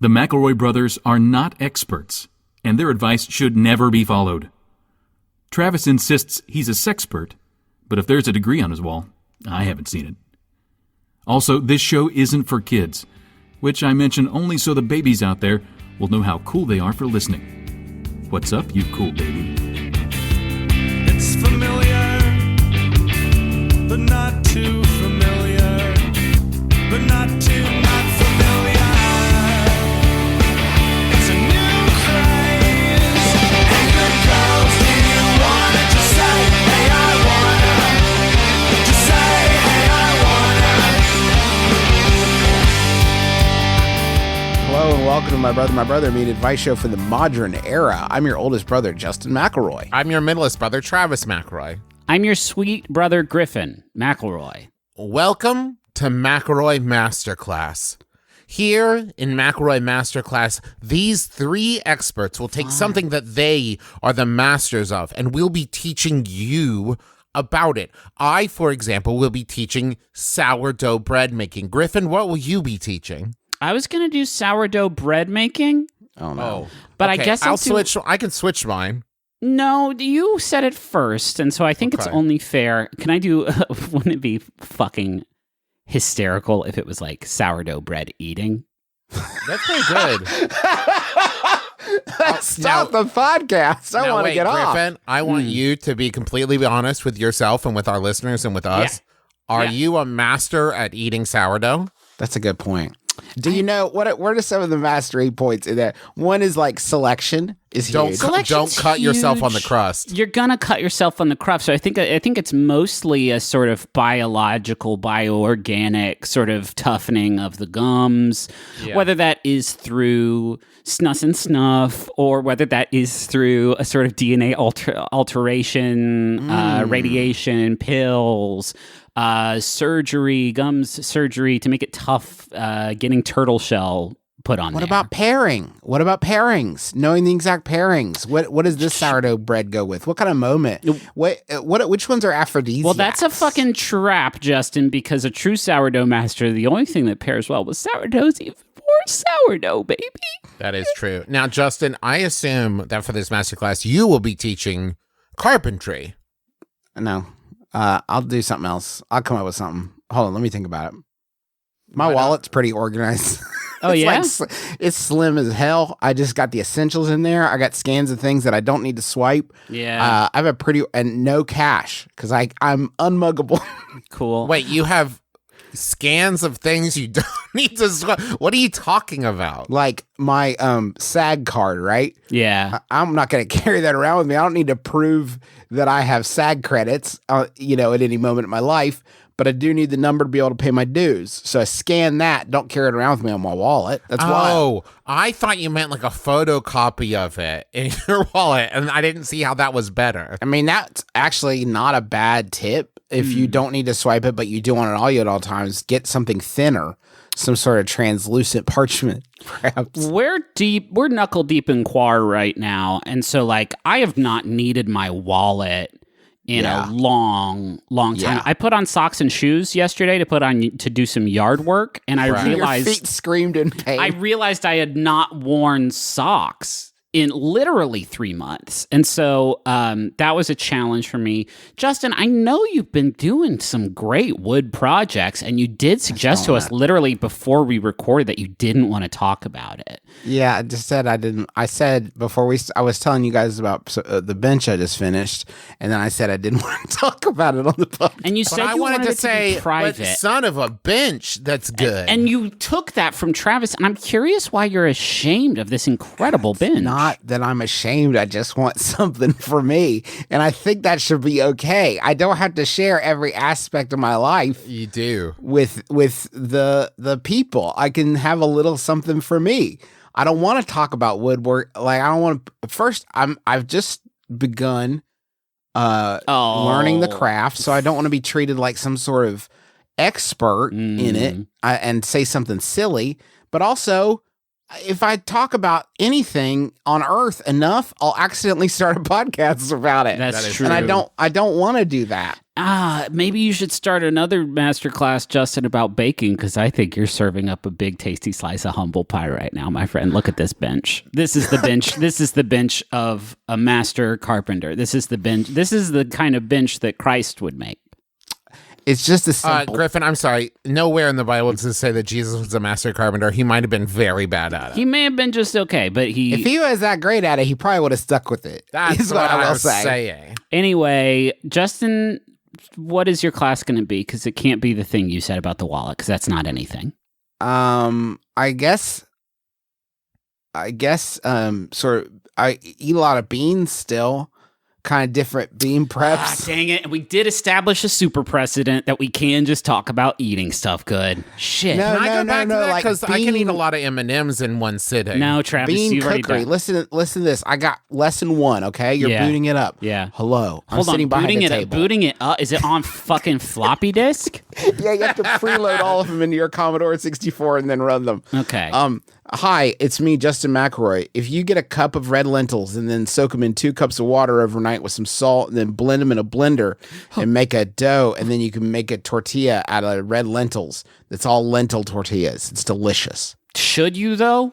The McElroy brothers are not experts, and their advice should never be followed. Travis insists he's a sexpert, but if there's a degree on his wall, I haven't seen it. Also, this show isn't for kids, which I mention only so the babies out there will know how cool they are for listening. What's up, you cool baby? It's familiar, but not too familiar, but not too not familiar. It's a new craze. Hey, good girls, do you wanna just say, hey, I wanna? Just say, hey, I wanna. Hello and welcome to My Brother, Me Advice Show for the modern era. I'm your oldest brother, Justin McElroy. I'm your middleest brother, Travis McElroy. I'm your sweet brother, Griffin McElroy. Welcome to McElroy Masterclass. Here in McElroy Masterclass, these three experts will take something that they are the masters of, and we'll be teaching you about it. I, for example, will be teaching sourdough bread making. Griffin, what will you be teaching? I was going to do sourdough bread making. Oh, no. But okay, I guess I'll switch. I can switch mine. No, you said it first, and so I think it's only fair. Can I do, wouldn't it be fucking hysterical if it was like sourdough bread eating? That's pretty good. Stop the podcast. I want to get Griffin, off. I want you to be completely honest with yourself and with our listeners and with us. Yeah. Are you a master at eating sourdough? That's a good point. Do you know what are some of the mastery points in that? One is like selection is huge. Don't cut yourself on the crust. You're gonna cut yourself on the crust. So I think it's mostly a sort of biological, bioorganic sort of toughening of the gums, whether that is through snus and snuff or whether that is through a sort of DNA alteration, radiation, pills. Surgery, gums surgery to make it tough, getting turtle shell put on What there. about pairing? What about pairings? Knowing the exact pairings. What does this sourdough bread go with? What kind of moment? Which ones are aphrodisiacs? Well, that's a fucking trap, Justin, because a true sourdough master, the only thing that pairs well with sourdough is even more sourdough, baby. That is true. Now, Justin, I assume that for this masterclass, you will be teaching carpentry. No. I'll do something else. I'll come up with something. Hold on, let me think about it. My wallet's pretty organized. Oh, yeah? It's slim as hell. I just got the essentials in there. I got scans of things that I don't need to swipe. Yeah. I have and no cash because I'm unmuggable. Cool. Wait, you have scans of things you don't need to swipe? What are you talking about? Like my SAG card, right? Yeah. I'm not going to carry that around with me. I don't need to prove that I have SAG credits, at any moment in my life, but I do need the number to be able to pay my dues. So I scan that, don't carry it around with me on my wallet. That's why. Oh, I thought you meant like a photocopy of it in your wallet, and I didn't see how that was better. I mean, that's actually not a bad tip. If you don't need to swipe it, but you do want it all at all times, get something thinner, some sort of translucent parchment, perhaps. We're knuckle deep in quar right now, and so I have not needed my wallet in a long time. Yeah. I put on socks and shoes yesterday to do some yard work, and I realized your feet screamed in pain. I realized I had not worn socks in literally 3 months. And so that was a challenge for me. Justin, I know you've been doing some great wood projects, and you did suggest to us literally before we recorded that you didn't want to talk about it. Yeah, I just said I didn't. I said before I was telling you guys about the bench I just finished, and then I said I didn't want to talk about it on the podcast. And you said I wanted to say, be private. but son of a bench, that's good. And you took that from Travis, and I'm curious why you're ashamed of this incredible bench. Not that I'm ashamed. I just want something for me, and I think that should be okay. I don't have to share every aspect of my life. You do with the people. I can have a little something for me. I don't want to talk about woodwork. I don't want to. First, I've just begun learning the craft, so I don't want to be treated like some sort of expert in it and say something silly. But also, if I talk about anything on earth enough, I'll accidentally start a podcast about it. That's true. And I don't want to do that. Maybe you should start another masterclass, Justin, about baking, because I think you're serving up a big tasty slice of humble pie right now, my friend. Look at this bench. This is the bench. This is the bench of a master carpenter. This is the bench. This is the kind of bench that Christ would make. It's just a simple. Griffin, I'm sorry. Nowhere in the Bible does it say that Jesus was a master carpenter. He might have been very bad at it. He may have been just okay, but If he was that great at it, he probably would have stuck with it. That's is what I will I was say. saying. Anyway, Justin, what is your class going to be? Because it can't be the thing you said about the wallet, because that's not anything. I guess, sort of, I eat a lot of beans still. Kind of different bean preps. Dang it. We did establish a super precedent that we can just talk about eating stuff good. Shit. No, Can I go back to that? like Because I can eat bean- a lot of M&M's in one sitting. No, Travis, Bean you've already cookery. done. Listen to this. I got lesson 1. Okay, you're Yeah. booting it up. Yeah. Hello. I'm Hold on, sitting behind booting the it table. up. Booting it up. Is it on fucking floppy disk? Yeah, you have to preload all of them into your Commodore 64 and then run them. Okay. Hi, it's me, Justin McElroy. If you get a cup of red lentils and then soak them in 2 cups of water overnight with some salt and then blend them in a blender and make a dough, and then you can make a tortilla out of red lentils. That's all lentil tortillas. It's delicious. Should you, though?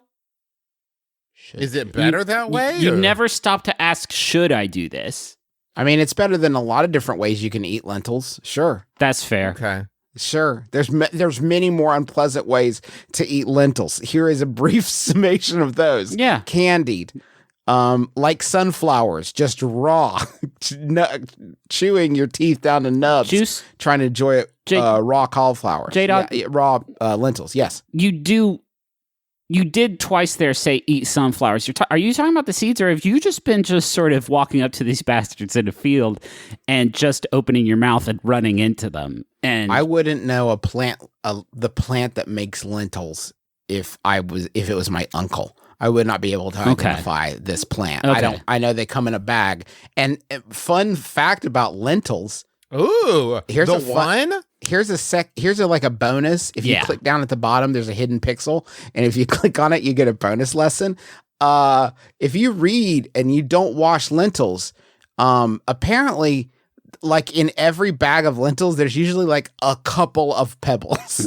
Is it better that way? You or- never stop to ask, should I do this? I mean, it's better than a lot of different ways you can eat lentils. Sure. That's fair. Okay. Sure. There's many more unpleasant ways to eat lentils. Here is a brief summation of those. Yeah. Candied. Like sunflowers, just raw, chewing your teeth down to nubs. Juice? Trying to enjoy it raw cauliflower. J-Dog? Yeah, raw lentils, yes. You did twice there say eat sunflowers. Are you talking about the seeds, or have you just been just sort of walking up to these bastards in a field and just opening your mouth and running into them? And I wouldn't know the plant that makes lentils if it was my uncle. I would not be able to identify this plant. Okay. I know they come in a bag. And fun fact about lentils. Ooh, Here's the a fun- one? Here's a bonus. If you Yeah. click down at the bottom, there's a hidden pixel, and if you click on it, you get a bonus lesson. If you read and you don't wash lentils, apparently, like in every bag of lentils, there's usually like a couple of pebbles,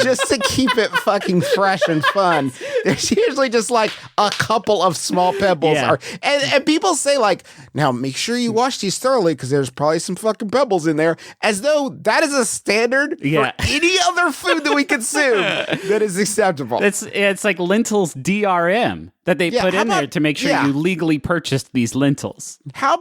just to keep it fucking fresh and fun. There's usually just like a couple of small pebbles, Yeah. and people say like, now make sure you wash these thoroughly because there's probably some fucking pebbles in there, as though that is a standard Yeah. for any other food that we consume that is acceptable. it's like lentils DRM that they Yeah, put how in there about- to make sure yeah. you legally purchased these lentils. How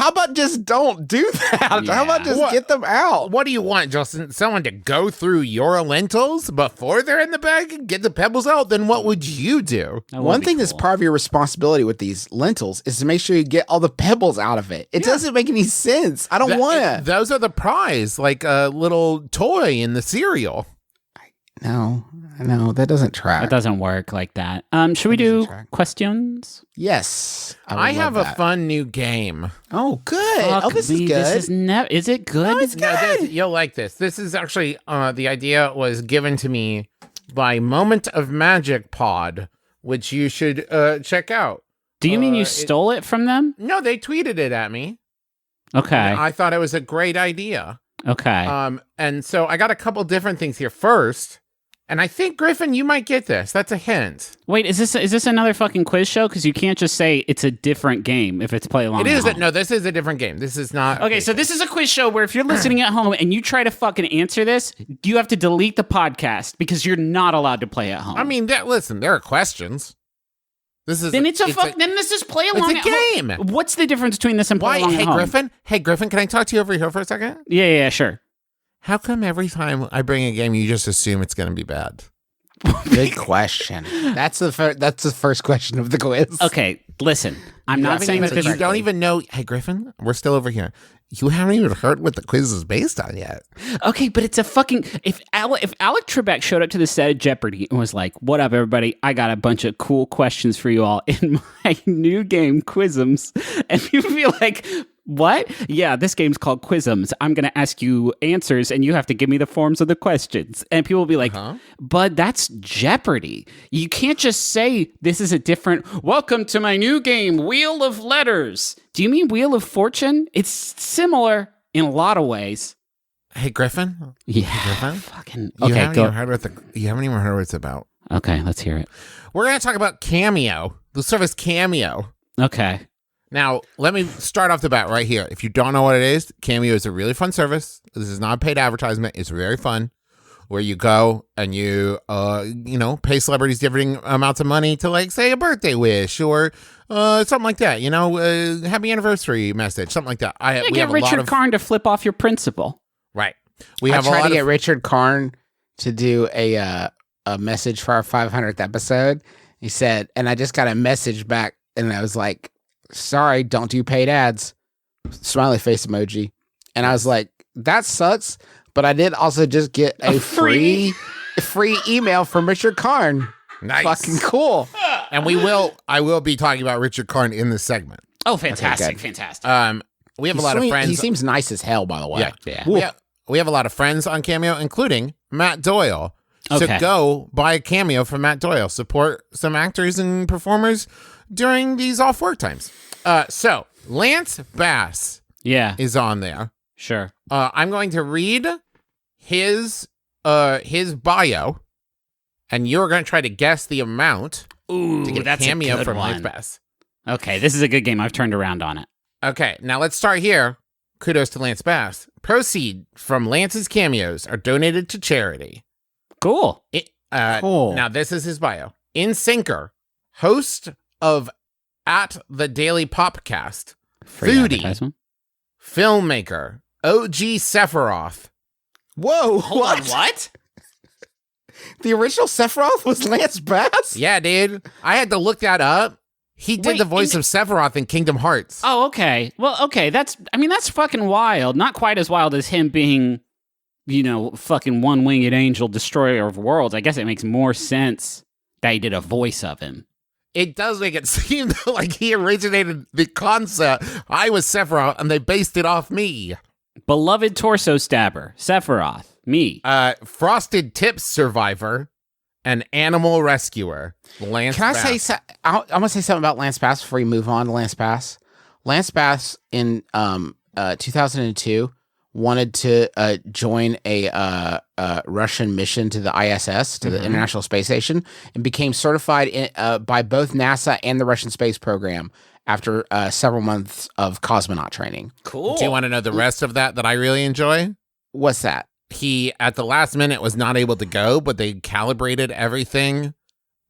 about just don't do that? Yeah. How about just What- get them out? What do you want, Justin? Someone to go through your lentils before they're in the bag and get the pebbles out? Then what would you do? That would One be thing that's cool. part of your responsibility with these lentils is to make sure you get all the pebbles out of it. It doesn't make any sense. I don't want to. Those are the prize, like a little toy in the cereal. No, that doesn't track. That doesn't work like that. Should we do track. questions? Yes, would I love have that. a fun new game. Oh, good. Fuck This me, is good. This is is it good? No, it's good. You'll like this. This is actually the idea was given to me by Moment of Magic Pod, which you should check out. Do you mean you it- stole it from them? No, they tweeted it at me. Okay. I thought it was a great idea. Okay. And so I got a couple different things here. First, and I think Griffin, you might get this. That's a hint. Wait, is this another fucking quiz show? Because you can't just say it's a different game if it's play along. It at is. home. No, this is a different game. This is not. Okay, so this is a quiz show where if you're listening at home and you try to fucking answer this, you have to delete the podcast because you're not allowed to play at home. I mean, listen, there are questions. This is. then then this is play along. It's a at game. home. What's the difference between this and play Why? along Hey, at home? Griffin. Hey, Griffin. Can I talk to you over here for a second? Yeah, sure. How come every time I bring a game, you just assume it's going to be bad? Good question. That's the first question of the quiz. Okay, listen. I'm not saying that this You is. don't even know. Hey, Griffin, we're still over here. You haven't even heard what the quiz is based on yet. Okay, but it's a fucking. If Alec Trebek showed up to the set of Jeopardy and was like, "What up, everybody? I got a bunch of cool questions for you all in my new game, Quizums," and you'd be like, "What? Yeah, this game's called Quizums. I'm gonna ask you answers, and you have to give me the forms of the questions." And people will be like, "Bud, that's Jeopardy. You can't just say this is a different. Welcome to my new game, Wheel of Letters. Do you mean Wheel of Fortune? It's similar. in a lot of ways. Hey, Griffin. Yeah. Griffin? Fucking. You Okay, haven't go. even heard what it's about. Okay, let's hear it. We're going to talk about Cameo, the service Cameo. Okay. Now, let me start off the bat right here. If you don't know what it is, Cameo is a really fun service. This is not a paid advertisement. It's very fun, where you go and you, pay celebrities different amounts of money to, like, say, a birthday wish or something like that. Happy anniversary message, something like that. Yeah, get Richard Karn to flip off your principal. Right. I tried to get Richard Karn to do a message for our 500th episode. He said, and I just got a message back, and I was like, sorry, don't do paid ads. Smiley face emoji. And I was like, that sucks. But I did also just get a free email from Richard Karn. Nice. Fucking cool. And I will be talking about Richard Karn in this segment. Oh, fantastic, Okay, fantastic. We have a lot of friends. He seems nice as hell, by the way. Yeah. We have a lot of friends on Cameo, including Matt Doyle. Okay. So go buy a Cameo from Matt Doyle. Support some actors and performers during these off work times. So Lance Bass Yeah, is on there. sure. I'm going to read his bio, and you're going to try to guess the amount Ooh, to get that's a Cameo a good from one. Lance Bass. Okay, this is a good game. I've turned around on it. Okay, now let's start here. Kudos to Lance Bass. Proceed from Lance's cameos are donated to charity. Cool. Cool. Now, this is his bio. In Sinker, host of At the Daily Popcast, Free foodie, advertisement. filmmaker, OG Sephiroth. Whoa, Hold on, what? The original Sephiroth was Lance Bass? Yeah, dude. I had to look that up. He did Wait, the voice of Sephiroth in Kingdom Hearts. Oh, okay. Well, okay. That's fucking wild. Not quite as wild as him being, fucking one-winged angel destroyer of worlds. I guess it makes more sense that he did a voice of him. It does make it seem like he originated the concept. I was Sephiroth, and they based it off me. Beloved torso stabber, Sephiroth, me. Frosted Tips survivor, an animal rescuer, Lance Can I Bass. say I'm gonna say something about Lance Bass before you move on to Lance Bass. Lance Bass in 2002 wanted to join a Russian mission to the ISS, to the International Space Station, and became certified by both NASA and the Russian space program after several months of cosmonaut training. Cool. Do you want to know the rest of that I really enjoy? What's that? He, at the last minute, was not able to go, but they calibrated everything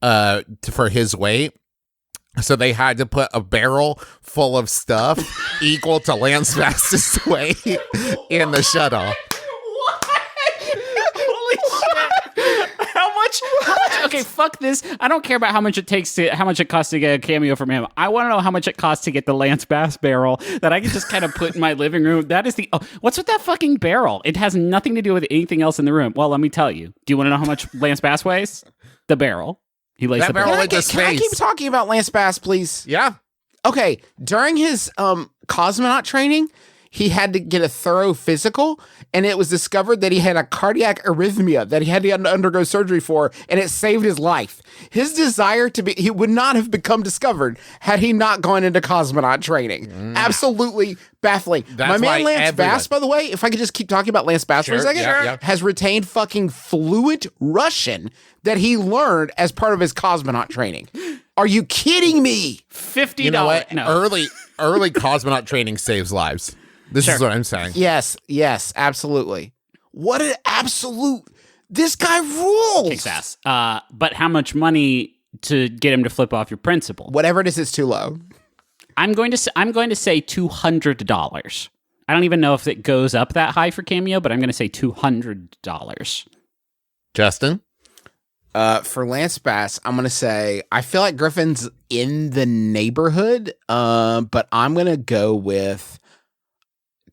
for his weight. So they had to put a barrel full of stuff equal to Lance Bass's weight in the shuttle. Holy shit! How much? Okay, fuck this. I don't care about how much it costs to get a cameo from him. I want to know how much it costs to get the Lance Bass barrel that I can just kind of put in my living room. That is what's with that fucking barrel? It has nothing to do with anything else in the room. Well, let me tell you. Do you want to know how much Lance Bass weighs? The barrel. He lays That the barrel barrel. went to Can I space. keep talking about Lance Bass, please? Yeah. Okay, during his cosmonaut training, he had to get a thorough physical, and it was discovered that he had a cardiac arrhythmia that he had to undergo surgery for, and it saved his life. His desire he would not have become discovered had he not gone into cosmonaut training. Absolutely baffling. That's My why man Lance everyone- Bass, by the way, if I could just keep talking about Lance Bass for a Sure, second, yeah. has retained fucking fluent Russian that he learned as part of his cosmonaut training. Are you kidding me? $50. You know what? No. Early cosmonaut training saves lives. This is what I'm saying. Yes, absolutely. What an absolute! This guy rules. Kicks ass. But how much money to get him to flip off your principal? Whatever it is, it's too low. I'm going to say $200. I don't even know if it goes up that high for Cameo, but I'm going to say $200. Justin? For Lance Bass, I'm gonna say I feel like Griffin's in the neighborhood, but I'm gonna go with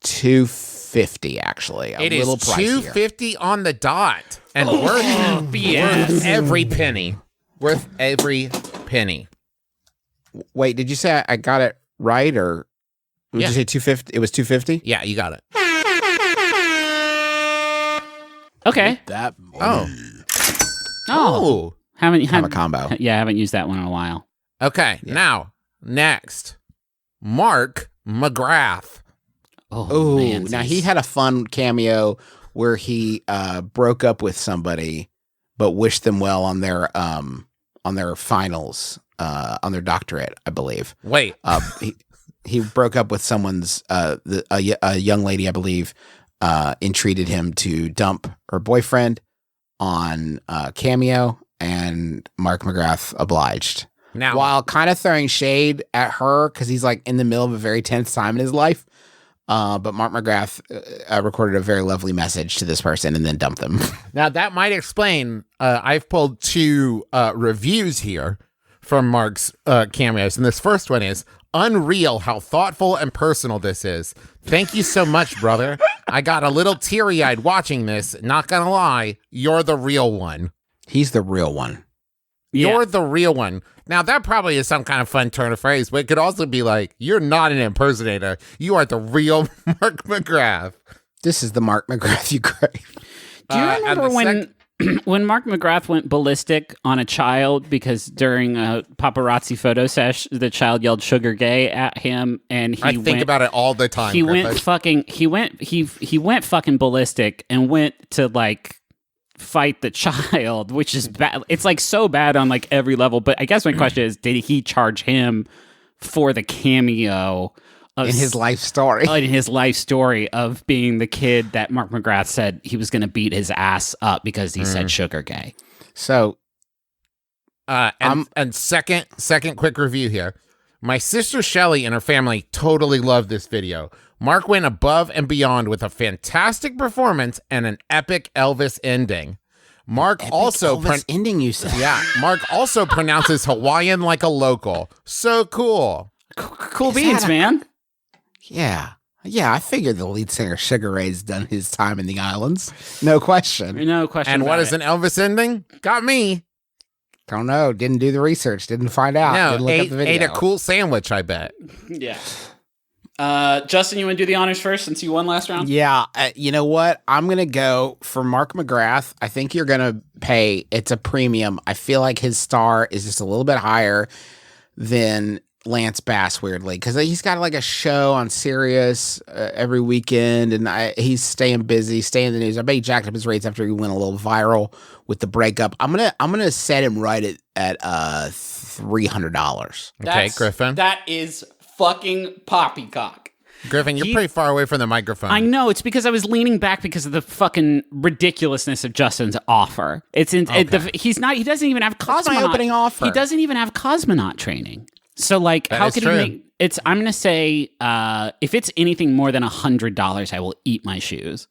$250. Actually, It is little pricier. $250 on the dot, and worth every penny. Worth every penny. Wait, did you say I got it right, or did Yeah. you say $250? It was $250. Yeah, you got it. Okay. That Oh. Haven't have a combo. Yeah, I haven't used that one in a while. Okay, now, next. Mark Mcgrath. Oh, man, now he had a fun cameo where he broke up with somebody, but wished them well on their finals, on their doctorate, I believe. Wait. He broke up with someone's a young lady, I believe, entreated him to dump her boyfriend on Cameo, and Mark Mcgrath obliged. Now, While kind of throwing shade at her because he's like in the middle of a very tense time in his life. But Mark Mcgrath recorded a very lovely message to this person and then dumped them. Now that might explain. I've pulled 2 reviews here from Mark's cameos, and this first one is unreal how thoughtful and personal this is. Thank you so much, brother. I got a little teary-eyed watching this. Not gonna lie, you're the real one. He's the real one. You're the real one. Now, that probably is some kind of fun turn of phrase, but it could also be like, you're not an impersonator. You are the real Mark Mcgrath. This is the Mark Mcgrath you crave. Do you remember when Mark Mcgrath went ballistic on a child because during a paparazzi photo sesh, the child yelled "sugar gay" at him, and he think about it all the time. He went fucking ballistic and went to like fight the child, which is bad. It's like so bad on like every level. But I guess my question is, did he charge him for the cameo of In his life story. in his life story of being the kid that Mark Mcgrath said he was going to beat his ass up because he said sugar gay? So, and second quick review here. My sister Shelly and her family totally loved this video. Mark went above and beyond with a fantastic performance and an epic Elvis ending. Mark Elvis ending, you said. Yeah, Mark also pronounces Hawaiian like a local. So cool. Cool beans, man. Yeah. Yeah, I figured the lead singer Sugar Ray's done his time in the islands. No question. No question. And what about is it. an Elvis ending? Got me. Don't know. Didn't do the research. Didn't find out. No, Didn't look up the video. ate a cool sandwich, I bet. Yeah. Justin, you want to do the honors first since you won last round? Yeah, you know what? I'm going to go for Mark Mcgrath. I think you're going to pay. It's a premium. I feel like his star is just a little bit higher than Lance Bass, weirdly, because he's got like a show on Sirius every weekend, and he's staying busy, staying in the news. I bet he jacked up his rates after he went a little viral with the breakup. I'm gonna set him right at $300. Okay, Griffin. That is fucking poppycock. Griffin, you're pretty far away from the microphone. I know, it's because I was leaning back because of the fucking ridiculousness of Justin's offer. He doesn't even have cosmonaut. That's my opening offer. He doesn't even have cosmonaut training. So like, That how is could true. he make it's? I'm gonna say, if it's anything more than $100, I will eat my shoes.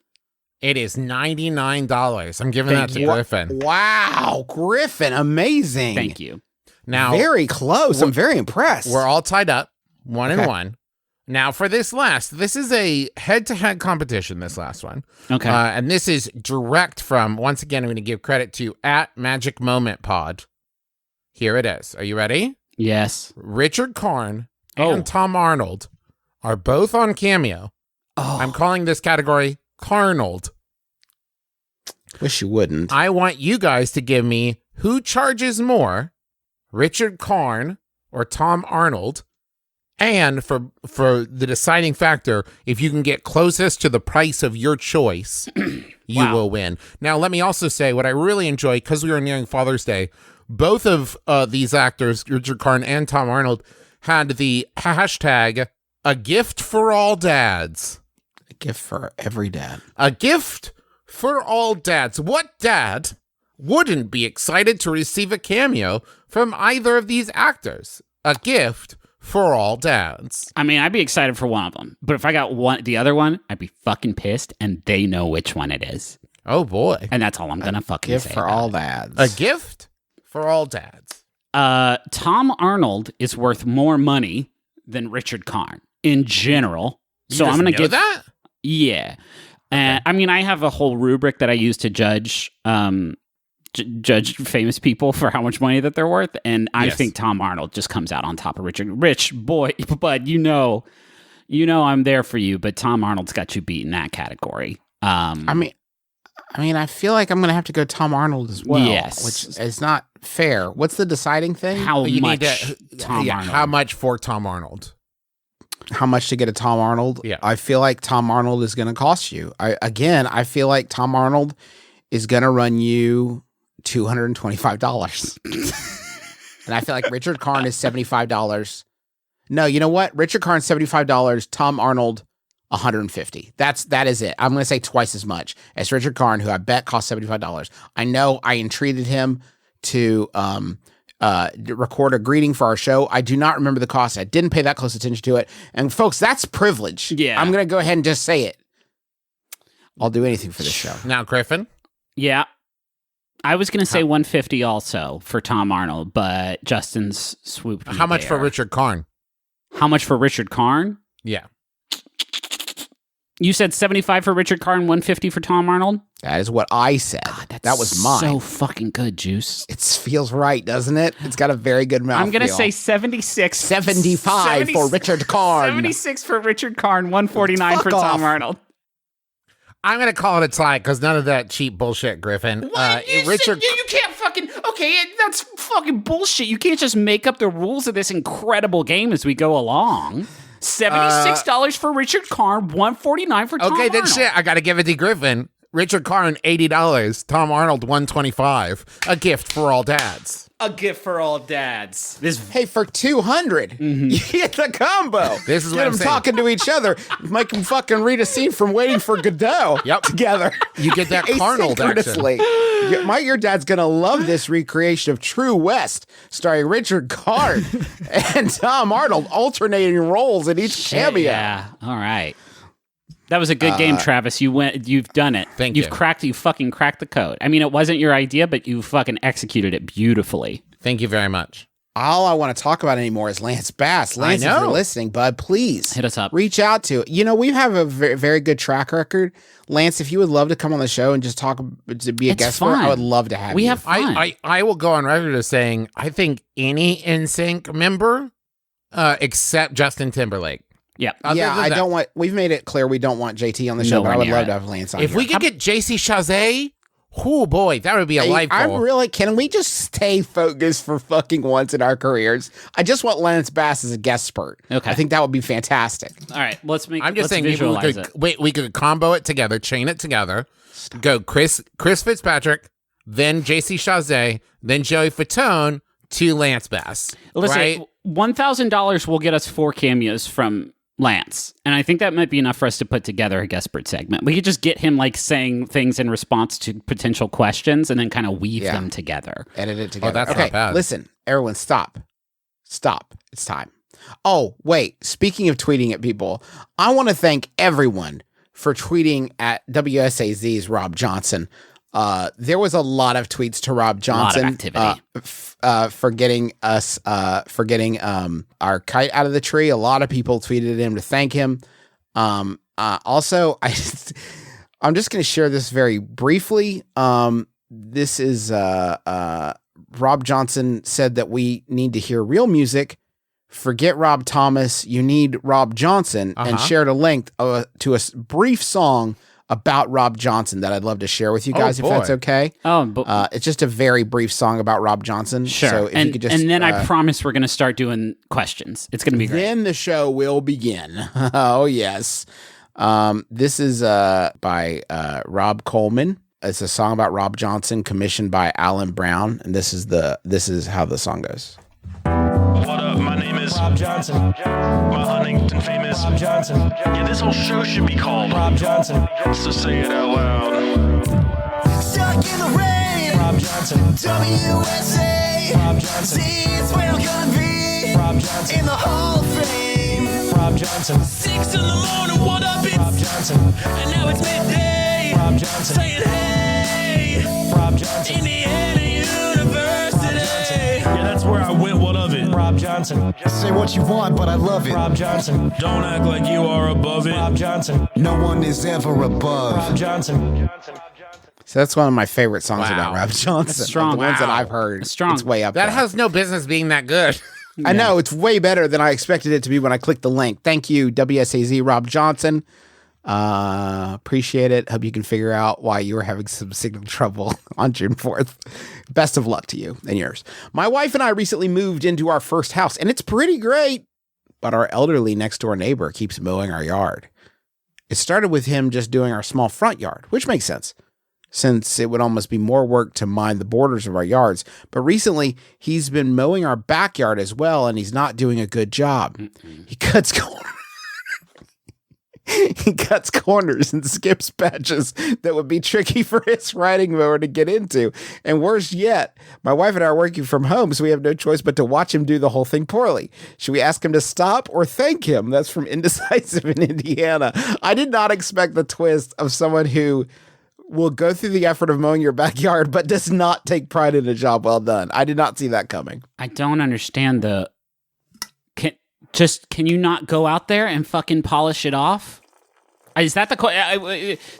It is $99. I'm giving that to Griffin. Wow, Griffin, amazing. Thank you. Now, Very close. I'm very impressed. we're all tied up, 1 and Okay. 1. Now, for this is a head-to-head competition, this last one. Okay. And this is direct from, once again, I'm going to give credit to @MagicMomentPod. Here it is. Are you ready? Yes. Richard Karn and Tom Arnold are both on Cameo. Oh. I'm calling this category Carnold. Wish you wouldn't. I want you guys to give me who charges more, Richard Karn or Tom Arnold, and for the deciding factor, if you can get closest to the price of your choice, you will win. Now, let me also say what I really enjoy, because we are nearing Father's Day, both of these actors, Richard Karn and Tom Arnold, had the hashtag a gift for all dads. A gift for every dad. A gift for all dads. What dad wouldn't be excited to receive a cameo from either of these actors? A gift for all dads. I mean, I'd be excited for one of them, but if I got the other one, I'd be fucking pissed, and they know which one it is, Oh boy. and that's all I'm gonna fucking Gift say. for about all it. dads. A gift for all dads. Tom Arnold is worth more money than Richard Karn in general. So I'm gonna give that. Yeah. And I mean, I have a whole rubric that I use to judge judge famous people for how much money that they're worth, and I think Tom Arnold just comes out on top of Richard. Rich boy, but you know I'm there for you, but Tom Arnold's got you beat in that category. I mean, I feel like I'm going to have to go Tom Arnold as well. Yes. Which is not fair. What's the deciding thing? How You much need to, Tom Arnold? How much for Tom Arnold? how much to get a Tom Arnold. Yeah. I feel like Tom Arnold is going to cost you. I feel like Tom Arnold is going to run you $225. And I feel like Richard Karn is $75. No, you know what? Richard Karn $75, Tom Arnold $150. That is it. I'm going to say twice as much as Richard Karn, who I bet cost $75. I know I entreated him to record a greeting for our show. I do not remember the cost. I didn't pay that close attention to it. And folks, that's privilege. Yeah. I'm going to go ahead and just say it. I'll do anything for this show. Now, Griffin. Yeah. I was going to say 150 also for Tom Arnold, but Justin's swooped me How much for there. Richard Karn? How much for Richard Karn? Yeah. You said 75 for Richard Karn, 150 for Tom Arnold? That is what I said. That was mine. So fucking good, Juice. It feels right, doesn't it? It's got a very good mouthfeel. I'm going to say 76. 75 for Richard Karn. 76 for Richard Karn, 149 for Fuck Tom off. Arnold. I'm going to call it a tie because none of that cheap bullshit, Griffin. Richard. You can't fucking... Okay, that's fucking bullshit. You can't just make up the rules of this incredible game as we go along. $76 for Richard Karn, $149 for Tom Okay, then Arnold. shit. I got to give it to Griffin. Richard Karn, $80. Tom Arnold, $125. A gift for all dads. A gift for all dads. Hey, for $200, you get the combo. This is get what I'm them saying. talking to each other. Make them fucking read a scene from Waiting for Godot together. You get that Carnold action. Asynchronously. Your dad's going to love this recreation of True West, starring Richard Karn and Tom Arnold alternating roles in each cameo. Yeah. All right. That was a good game, Travis. You've done it. Thank You you. fucking cracked the code. I mean, it wasn't your idea, but you fucking executed it beautifully. Thank you very much. All I want to talk about anymore is Lance Bass. Lance, if know. you're listening, bud, please Hit us up. Reach out to. We have a very, very good track record. Lance, if you would love to come on the show and just talk to be a It's guest for it, fun. I would love to have We you. have fun. I will go on record as saying I think any NSYNC member except Justin Timberlake. Yep. Yeah, Other than I that, don't want. We've made it clear we don't want JT on the show, but Nowhere I would near love it. to have Lance on. If here. we could get JC Chazé, oh boy, that would be a life I'm goal. really. Can we just stay focused for fucking once in our careers? I just want Lance Bass as a guest spurt. Okay. I think that would be fantastic. All right. Let's I'm just saying visualize we could combo it together, chain it together, go Chris Fitzpatrick, then JC Chazé, then Joey Fatone to Lance Bass. Listen, right? $1,000 will get us 4 cameos from Lance, and I think that might be enough for us to put together a Guestbird segment. We could just get him saying things in response to potential questions, and then kind of weave them together. Edit it together. that's okay, not bad. listen, everyone, stop. It's time. Oh, wait. Speaking of tweeting at people, I want to thank everyone for tweeting at WSAZ's Rob Johnson. There was a lot of tweets to Rob Johnson. activity. For getting us, for getting our kite out of the tree. A lot of people tweeted him to thank him. Also, I'm just going to share this very briefly. This is Rob Johnson said that we need to hear real music. Forget Rob Thomas. You need Rob Johnson, and shared a link to a brief song about Rob Johnson that I'd love to share with you guys if that's boy. okay. Oh, but It's just a very brief song about Rob Johnson. sure. So if and, you could just, and then I promise we're going to start doing questions. It's going to be great. then the show will begin. Oh yes. This is by Rob Coleman. It's a song about Rob Johnson commissioned by Alan Brown, and this is how the song goes. What up? My name is Rob Johnson. My Huntington famous Rob Johnson. Yeah, this whole show should be called Rob Johnson. So say it out loud. Stuck in the rain. Rob Johnson. WSA. Rob Johnson. See, it's where I'm gonna be. Rob Johnson. In the Hall of Fame. Rob Johnson. 6 in the morning, what up? Rob It's Johnson. and now it's midday. Rob Johnson. Saying hey. Rob Johnson. Indiana University. Yeah, that's where I went. What of it? Rob Johnson. Say what you want, but I love it. Rob Johnson. Don't act like you are above it. Rob Johnson. No one is ever above. Rob Johnson. So that's one of my favorite songs Wow. about Rob Johnson. That's strong. Of the ones that Wow. I've heard. That's strong. It's way up That there. has no business being that good. I know, it's way better than I expected it to be when I clicked the link. Thank you, WSAZ Rob Johnson. Appreciate it. Hope you can figure out why you were having some signal trouble on June 4th. Best of luck to you and yours. My wife and I recently moved into our first house, and it's pretty great. but our elderly next door neighbor keeps mowing our yard. It started with him just doing our small front yard, which makes sense, since it would almost be more work to mind the borders of our yards. But recently, he's been mowing our backyard as well, and he's not doing a good job. He cuts corners. He cuts corners and skips patches that would be tricky for his riding mower to get into. And worse yet, my wife and I are working from home, so we have no choice but to watch him do the whole thing poorly. Should we ask him to stop or thank him? That's from Indecisive in Indiana. I did not expect the twist of someone who will go through the effort of mowing your backyard, but does not take pride in a job well done. I did not see that coming. I don't understand can you not go out there and fucking polish it off? Is that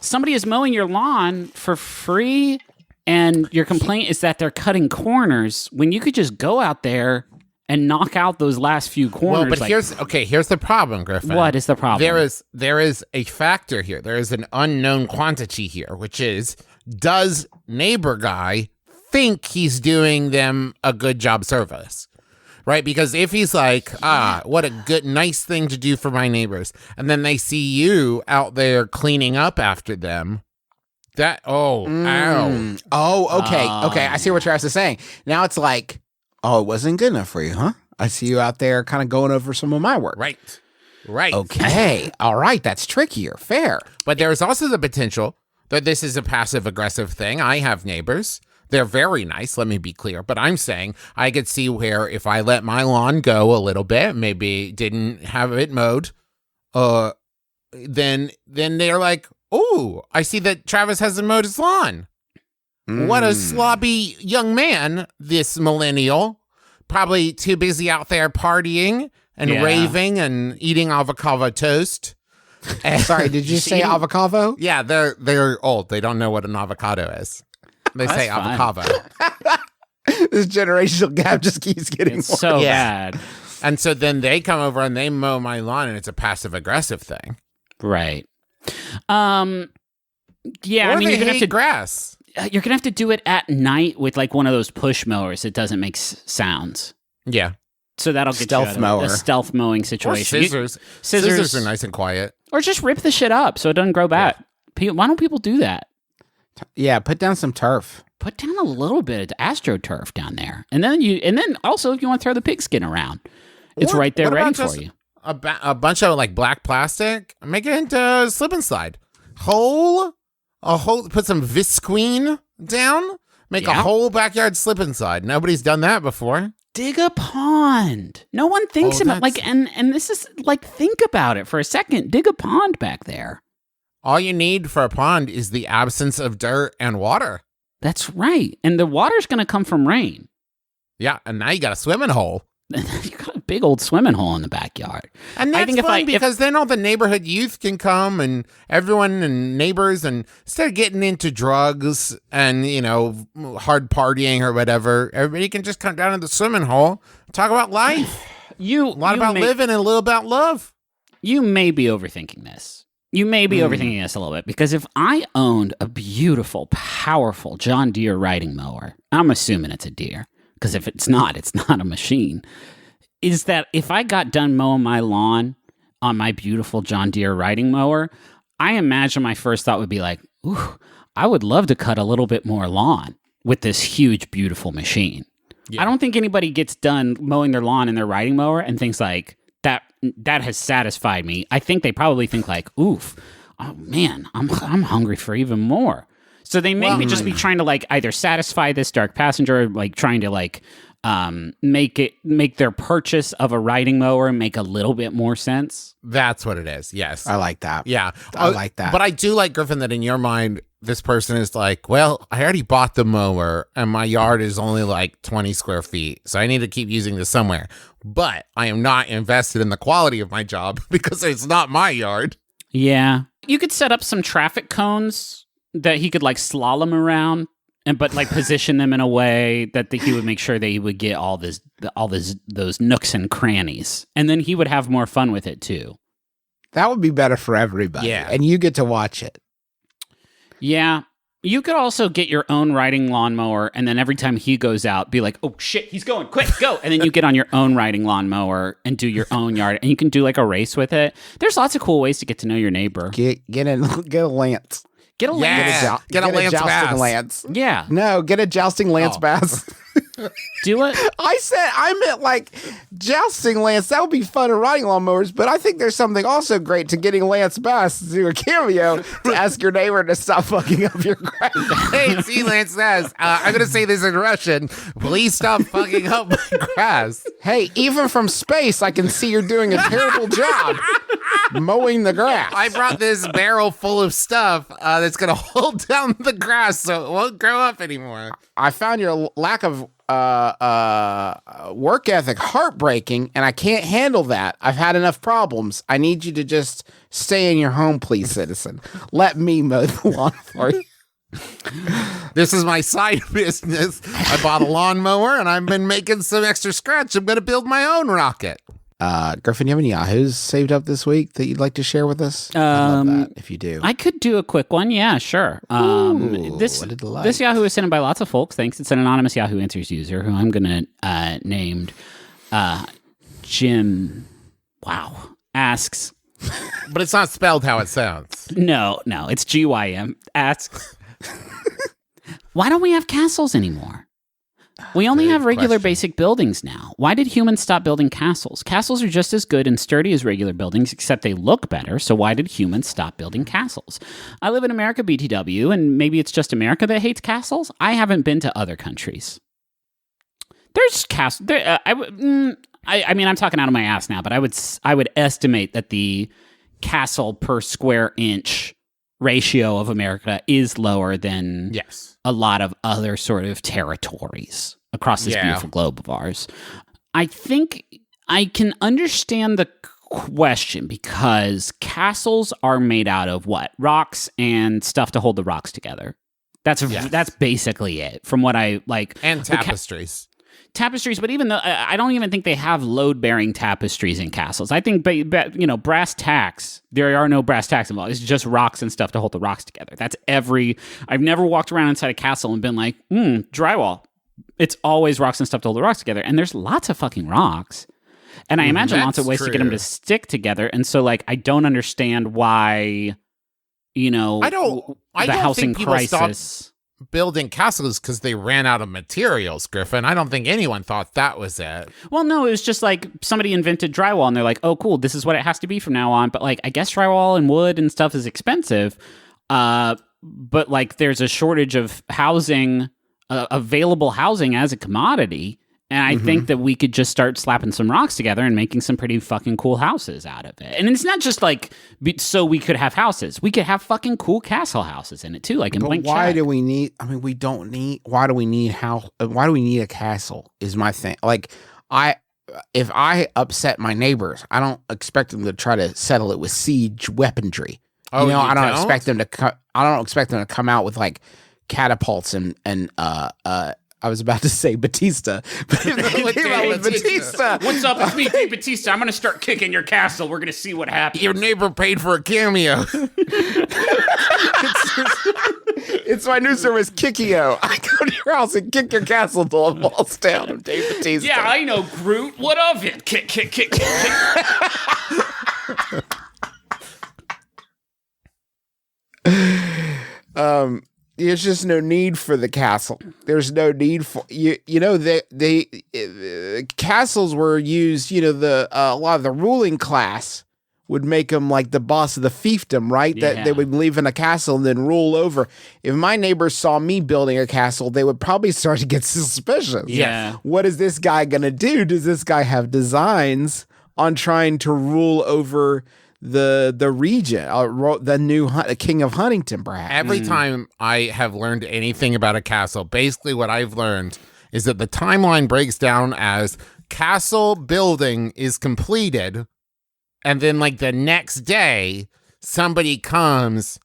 somebody is mowing your lawn for free, and your complaint is that they're cutting corners when you could just go out there and knock out those last few corners. Well, but here's the problem, Griffin. What is the problem? There is a factor here. There is an unknown quantity here, which is, does neighbor guy think he's doing them a good job service? Right? Because if he's like, what a good, nice thing to do for my neighbors, and then they see you out there cleaning up after them, ow. Oh, okay. Okay, I see what you're actually saying. Now it's like, oh, it wasn't good enough for you, huh? I see you out there kind of going over some of my work. Right. Okay. All right. That's trickier. Fair. But there's also the potential that this is a passive-aggressive thing. I have neighbors. They're very nice, let me be clear. But I'm saying I could see where if I let my lawn go a little bit, maybe didn't have it mowed, then they're like, oh, I see that Travis hasn't mowed his lawn. What a sloppy young man, this millennial. Probably too busy out there partying and raving and eating avocado toast. Sorry, did you say avocado? Yeah, they're old. They don't know what an avocado is. They say avocado. This generational gap just keeps getting It's worse. so bad. And so then they come over and they mow my lawn, and it's a passive-aggressive thing. Right. Yeah, Or I mean, they you're gonna have hate to grass. You're gonna have to do it at night with like one of those push mowers that doesn't make sounds. Yeah. So that'll get Stealth you out mower. of a stealth mowing Or situation. scissors. Scissors. Scissors are nice and quiet. Or just rip the shit up so it doesn't grow back. Why don't people do that? Yeah, put down some turf. Put down a little bit of AstroTurf down there, and then also if you want to throw the pigskin around, it's Or right there what ready about for just you. A bunch of like black plastic. Make it into slip and slide. A hole. Put some Visqueen down. Make a whole backyard slip and slide. Nobody's done that before. Dig a pond. No one thinks about and this is like, think about it for a second. Dig a pond back there. All you need for a pond is the absence of dirt and water. That's right. And the water's going to come from rain. Yeah, and now you got a swimming hole. You got a big old swimming hole in the backyard. And that's fun because then all the neighborhood youth can come and everyone and neighbors, and instead of getting into drugs and, hard partying or whatever, everybody can just come down to the swimming hole, talk about life. A lot about living and a little about love. You may be overthinking this. You may be overthinking this a little bit, because if I owned a beautiful, powerful John Deere riding mower, I'm assuming it's a Deere, because if it's not a machine, is that if I got done mowing my lawn on my beautiful John Deere riding mower, I imagine my first thought would be like, ooh, I would love to cut a little bit more lawn with this huge, beautiful machine. Yeah. I don't think anybody gets done mowing their lawn in their riding mower and thinks like, that has satisfied me. I think they probably think like, oof, oh man, I'm hungry for even more. So they maybe just be trying to like either satisfy this dark passenger, like trying to like make their purchase of a riding mower make a little bit more sense. That's what it is. Yes. I like that. Yeah. I like that. But I do like, Griffin, that in your mind, this person is like, well, I already bought the mower and my yard is only like 20 square feet. So I need to keep using this somewhere. But I am not invested in the quality of my job because it's not my yard. Yeah. You could set up some traffic cones that he could like slalom around, but like position them in a way that he would make sure that he would get all those nooks and crannies. And then he would have more fun with it too. That would be better for everybody. Yeah. And you get to watch it. Yeah. You could also get your own riding lawnmower, and then every time he goes out, be like, "Oh shit, he's going! Quick, go!" And then you get on your own riding lawnmower and do your own yard, and you can do like a race with it. There's lots of cool ways to get to know your neighbor. Get a lance. Get a lance. Get a lance jousting bass. lance. Yeah, No, get a jousting lance bass. do it. I meant like jousting lance. That would be fun in riding lawnmowers, but I think there's something also great to getting Lance Bass to do a cameo to ask your neighbor to stop fucking up your grass. Hey, see, Lance says, I'm going to say this in Russian. Please stop fucking up my grass. Hey, even from space, I can see you're doing a terrible job mowing the grass. I brought this barrel full of stuff that's going to hold down the grass so it won't grow up anymore. I found your lack of work ethic heartbreaking, and I can't handle that. I've had enough problems. I need you to just stay in your home, please, citizen. Let me mow the lawn for you. This is my side business. I bought a lawnmower, and I've been making some extra scratch. I'm going to build my own rocket. Griffin, you have any Yahoos saved up this week that you'd like to share with us? I'd love that if you do. I could do a quick one. Yeah, sure. This what a delight. this Yahoo is sent in by lots of folks. Thanks. It's an anonymous Yahoo Answers user who I'm going to name Jim. Wow. Asks. But it's not spelled how it sounds. No, it's GYM. Asks. Why don't we have castles anymore? We only have regular basic buildings now. Why did humans stop building castles? Castles are just as good and sturdy as regular buildings, except they look better. So why did humans stop building castles? I live in America, BTW, and maybe it's just America that hates castles. I haven't been to other countries. There's castles. I mean, I'm talking out of my ass now, but I would estimate that the castle per square inch ratio of America is lower than a lot of other sort of territories across this beautiful globe of ours. I think I can understand the question because castles are made out of what? Rocks and stuff to hold the rocks together. That's basically it from what I like. And tapestries. Tapestries, but even though I don't even think they have load-bearing tapestries in castles. I think, brass tacks, there are no brass tacks involved. It's just rocks and stuff to hold the rocks together. I've never walked around inside a castle and been like, drywall. It's always rocks and stuff to hold the rocks together. And there's lots of fucking rocks. And I imagine lots of ways to get them to stick together. And so, like, I don't understand why, the housing crisis... building castles because they ran out of materials, Griffin. I don't think anyone thought that was it. Well, no, it was just like somebody invented drywall and they're like, oh, cool, this is what it has to be from now on. But like, I guess drywall and wood and stuff is expensive. But like, there's a shortage of housing, available housing as a commodity. And I think that we could just start slapping some rocks together and making some pretty fucking cool houses out of it. And it's not just like so we could have houses. We could have fucking cool castle houses in it too, like in Blank Why Check. do we need? I mean, we don't need. Why do we need Why do we need a castle? Is my thing. Like if I upset my neighbors, I don't expect them to try to settle it with siege weaponry. Oh, I don't expect them to. I don't expect them to come out with like catapults and I was about to say Bautista, but if they came out with Bautista. What's up? It's me, Dave Bautista. I'm going to start kicking your castle. We're going to see what happens. Your neighbor paid for a cameo. It's my new service, Kickeo. I go to your house and kick your castle till it falls down. I'm Dave Bautista. Yeah, I know, Groot. What of it? Kick, kick, kick, kick, kick. There's just no need for the castle. There's no need for castles were used. A lot of the ruling class would make them like the boss of the fiefdom, right? That they would live in a castle and then rule over. If my neighbors saw me building a castle, they would probably start to get suspicious. Yeah. What is this guy gonna do? Does this guy have designs on trying to rule over the region, the new king of Huntington, perhaps? Every time I have learned anything about a castle, basically what I've learned is that the timeline breaks down as castle building is completed, and then like the next day, somebody comes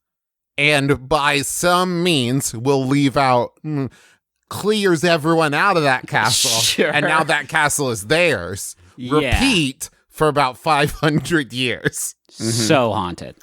and by some means will leave out, clears everyone out of that castle, Sure. and now that castle is theirs. Yeah. Repeat for about 500 years. So haunted.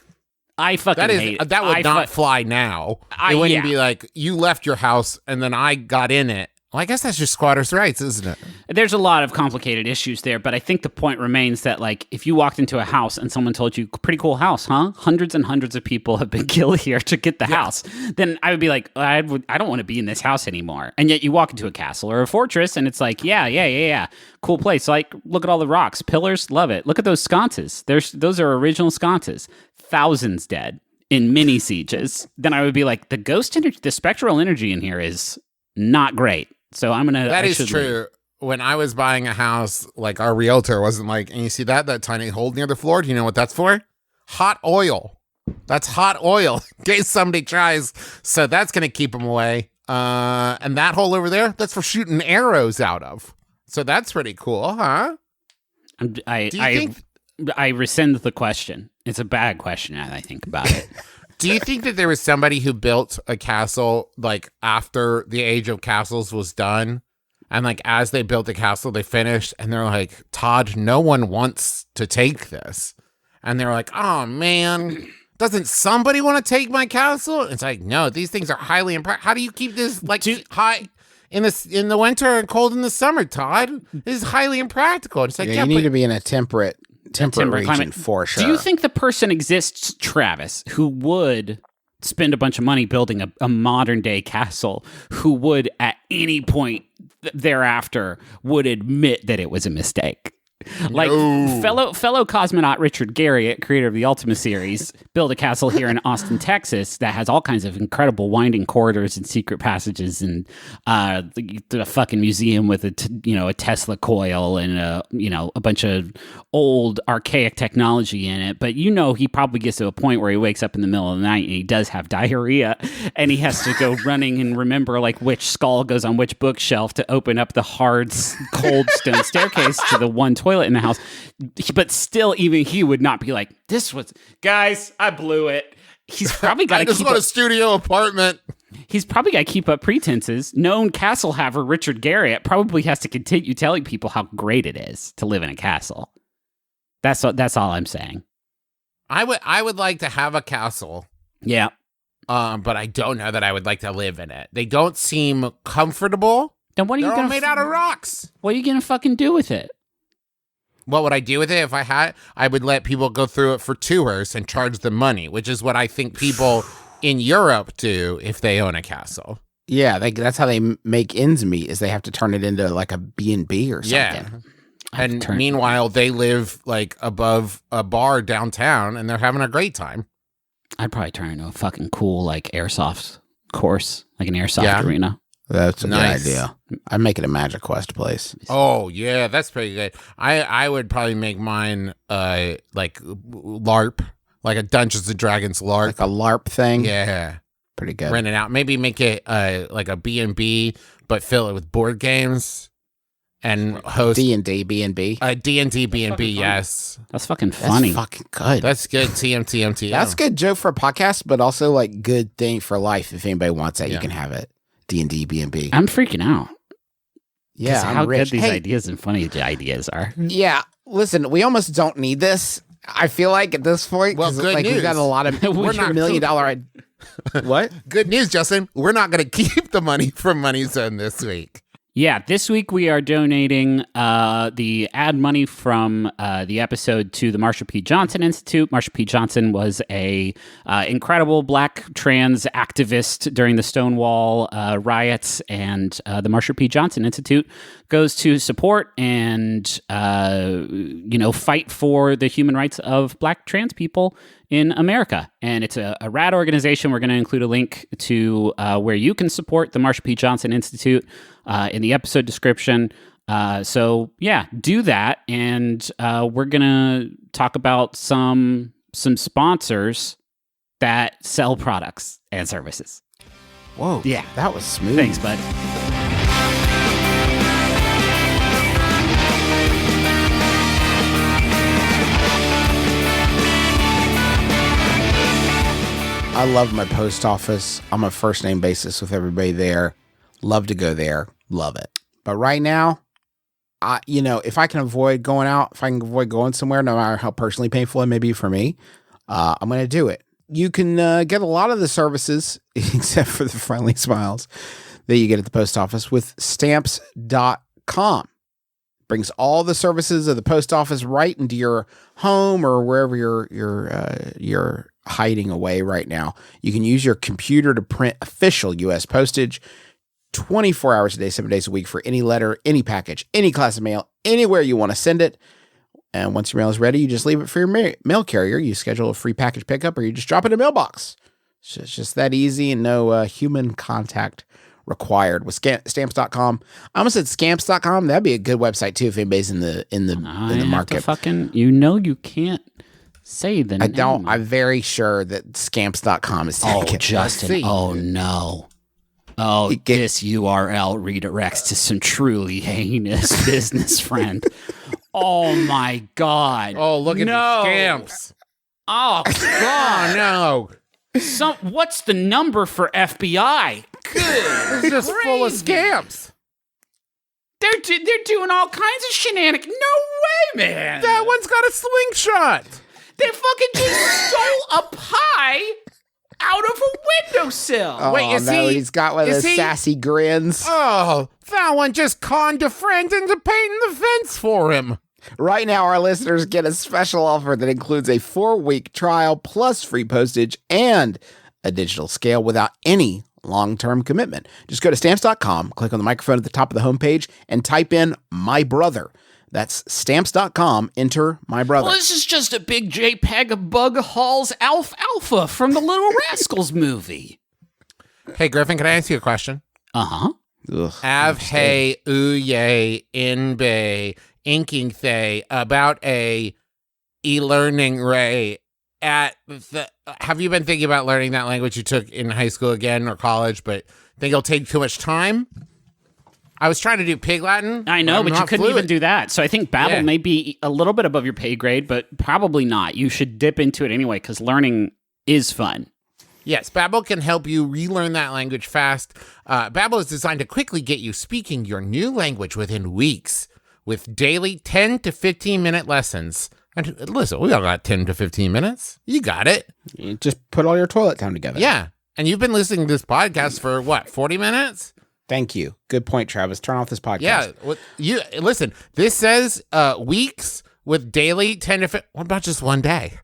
I fucking hate it. That would not fly now. It wouldn't be like, you left your house and then I got in it. Well, I guess that's just squatters' rights, isn't it? There's a lot of complicated issues there, but I think the point remains that, like, if you walked into a house and someone told you, pretty cool house, huh? Hundreds and hundreds of people have been killed here to get the house. Then I would be like, I don't want to be in this house anymore. And yet you walk into a castle or a fortress and it's like, yeah. Cool place. Like, look at all the rocks. Pillars, love it. Look at those sconces. Those are original sconces. Thousands dead in mini sieges. Then I would be like, the ghost energy, the spectral energy in here is not great. So I'm gonna. That is true. When I was buying a house, like our realtor wasn't like, and you see that tiny hole near the floor? Do you know what that's for? Hot oil. That's hot oil in case somebody tries. So that's gonna keep them away. And that hole over there, that's for shooting arrows out of. So that's pretty cool, huh? I rescind the question. It's a bad question as I think about it. Do you think that there was somebody who built a castle like after the age of castles was done? And like as they built the castle, they finished and they're like, Todd, no one wants to take this. And they're like, oh man, doesn't somebody want to take my castle? It's like, no, these things are highly impractical. How do you keep this like high in the winter and cold in the summer, Todd? This is highly impractical. It's like, you need to be in a temperate region climate. For sure. Do you think the person exists, Travis, who would spend a bunch of money building a modern day castle, who would at any point thereafter would admit that it was a mistake? Like fellow cosmonaut Richard Garriott, creator of the Ultima series, built a castle here in Austin, Texas that has all kinds of incredible winding corridors and secret passages and the fucking museum with a Tesla coil and a bunch of old archaic technology in it. But he probably gets to a point where he wakes up in the middle of the night and he does have diarrhea and he has to go running and remember like which skull goes on which bookshelf to open up the hard cold stone staircase to the one toilet in the house. But still, even he would not be like, guys, I blew it. He's probably got I just want a studio apartment. He's probably got to keep up pretenses. Known castle haver Richard Garriott probably has to continue telling people how great it is to live in a castle. That's all I'm saying. I would like to have a castle. Yeah. But I don't know that I would like to live in it. They don't seem comfortable. Then what are you They're gonna all made out of rocks. What are you gonna fucking do with it? What would I do with it if I had? I would let people go through it for tours and charge them money, which is what I think people in Europe do if they own a castle. Yeah, that's how they make ends meet. Is they have to turn it into like a B&B or something. Yeah. And meanwhile, they live like above a bar downtown, and they're having a great time. I'd probably turn into a fucking cool like airsoft course, like an airsoft arena. That's a nice. good idea. I'd make it a Magic Quest place. Oh yeah, that's pretty good. I would probably make mine like LARP, like a Dungeons and Dragons LARP, like a LARP thing. Yeah, pretty good. Rent it out. Maybe make it like a B&B, but fill it with board games and host D&D B&B. D&D B&B. Yes, that's fucking funny. That's fucking good. That's good. TM. That's good joke for a podcast, but also like good thing for life. If anybody wants that, you can have it. D&D B&B. I'm freaking out. Yeah, how good these ideas and funny ideas are. Yeah, listen, we almost don't need this. I feel like at this point, well, good like news. We've got a lot of we're not $1 million. What? Good news, Justin. We're not going to keep the money from Money Zone this week. Yeah, this week we are donating the ad money from the episode to the Marsha P. Johnson Institute. Marsha P. Johnson was a incredible Black trans activist during the Stonewall riots, and the Marsha P. Johnson Institute goes to support and fight for the human rights of Black trans people in America. And it's a rad organization. We're going to include a link to where you can support the Marsha P. Johnson Institute in the episode description. So yeah, do that. And we're going to talk about some sponsors that sell products and services. Whoa. Yeah. That was smooth. Thanks, bud. I love my post office. I'm a first name basis with everybody there. Love to go there. Love it. But right now, if I can avoid going out, if I can avoid going somewhere, no matter how personally painful it may be for me, I'm going to do it. you can get a lot of the services, except for the friendly smiles, that you get at the post office with Stamps.com. Brings all the services of the post office right into your home or wherever you're hiding away right now. You can use your computer to print official U.S. postage 24 hours a day, 7 days a week for any letter, any package, any class of mail, anywhere you want to send it. And once your mail is ready, you just leave it for your mail carrier. You schedule a free package pickup or you just drop it in a mailbox. It's just that easy and no human contact required with Stamps.com. I almost said Scamps.com. That'd be a good website too if anybody's in the market. You can't say the name. I don't. I'm very sure that Scamps.com is taken. Oh, Justin. Oh, no. Oh, this URL redirects to some truly heinous business friend. Oh, my God. Oh, look at the scamps. Oh, God. Oh, no. What's the number for FBI? Good. It's just full of scamps. They're doing all kinds of shenanigans. No way, man. That one's got a slingshot. They fucking just stole a pie out of a windowsill. Oh, Wait, is no, he? he's got one of those sassy grins. Oh, that one just conned a friend into painting the fence for him. Right now, our listeners get a special offer that includes a 4-week trial plus free postage and a digital scale without any long-term commitment. Just go to Stamps.com, click on the microphone at the top of the homepage, and type in My Brother. That's Stamps.com, enter My Brother. Well, this is just a big JPEG of Bug Hall's Alpha from the Little Rascals movie. Hey, Griffin, can I ask you a question? Uh-huh. Av hey uye in bay inking thay about a e-learning ray at the have you been thinking about learning that language you took in high school again or college but think it'll take too much time? I was trying to do Pig Latin. I know, but you couldn't even do that. So I think Babbel may be a little bit above your pay grade, but probably not. You should dip into it anyway because learning is fun. Yes, Babbel can help you relearn that language fast. Babbel is designed to quickly get you speaking your new language within weeks with daily 10 to 15-minute lessons. And listen, we all got 10 to 15 minutes. You got it. You just put all your toilet time together. Yeah. And you've been listening to this podcast for, 40 minutes? Thank you. Good point, Travis. Turn off this podcast. Yeah. Listen, this says weeks with daily 10 to 15. What about just one day?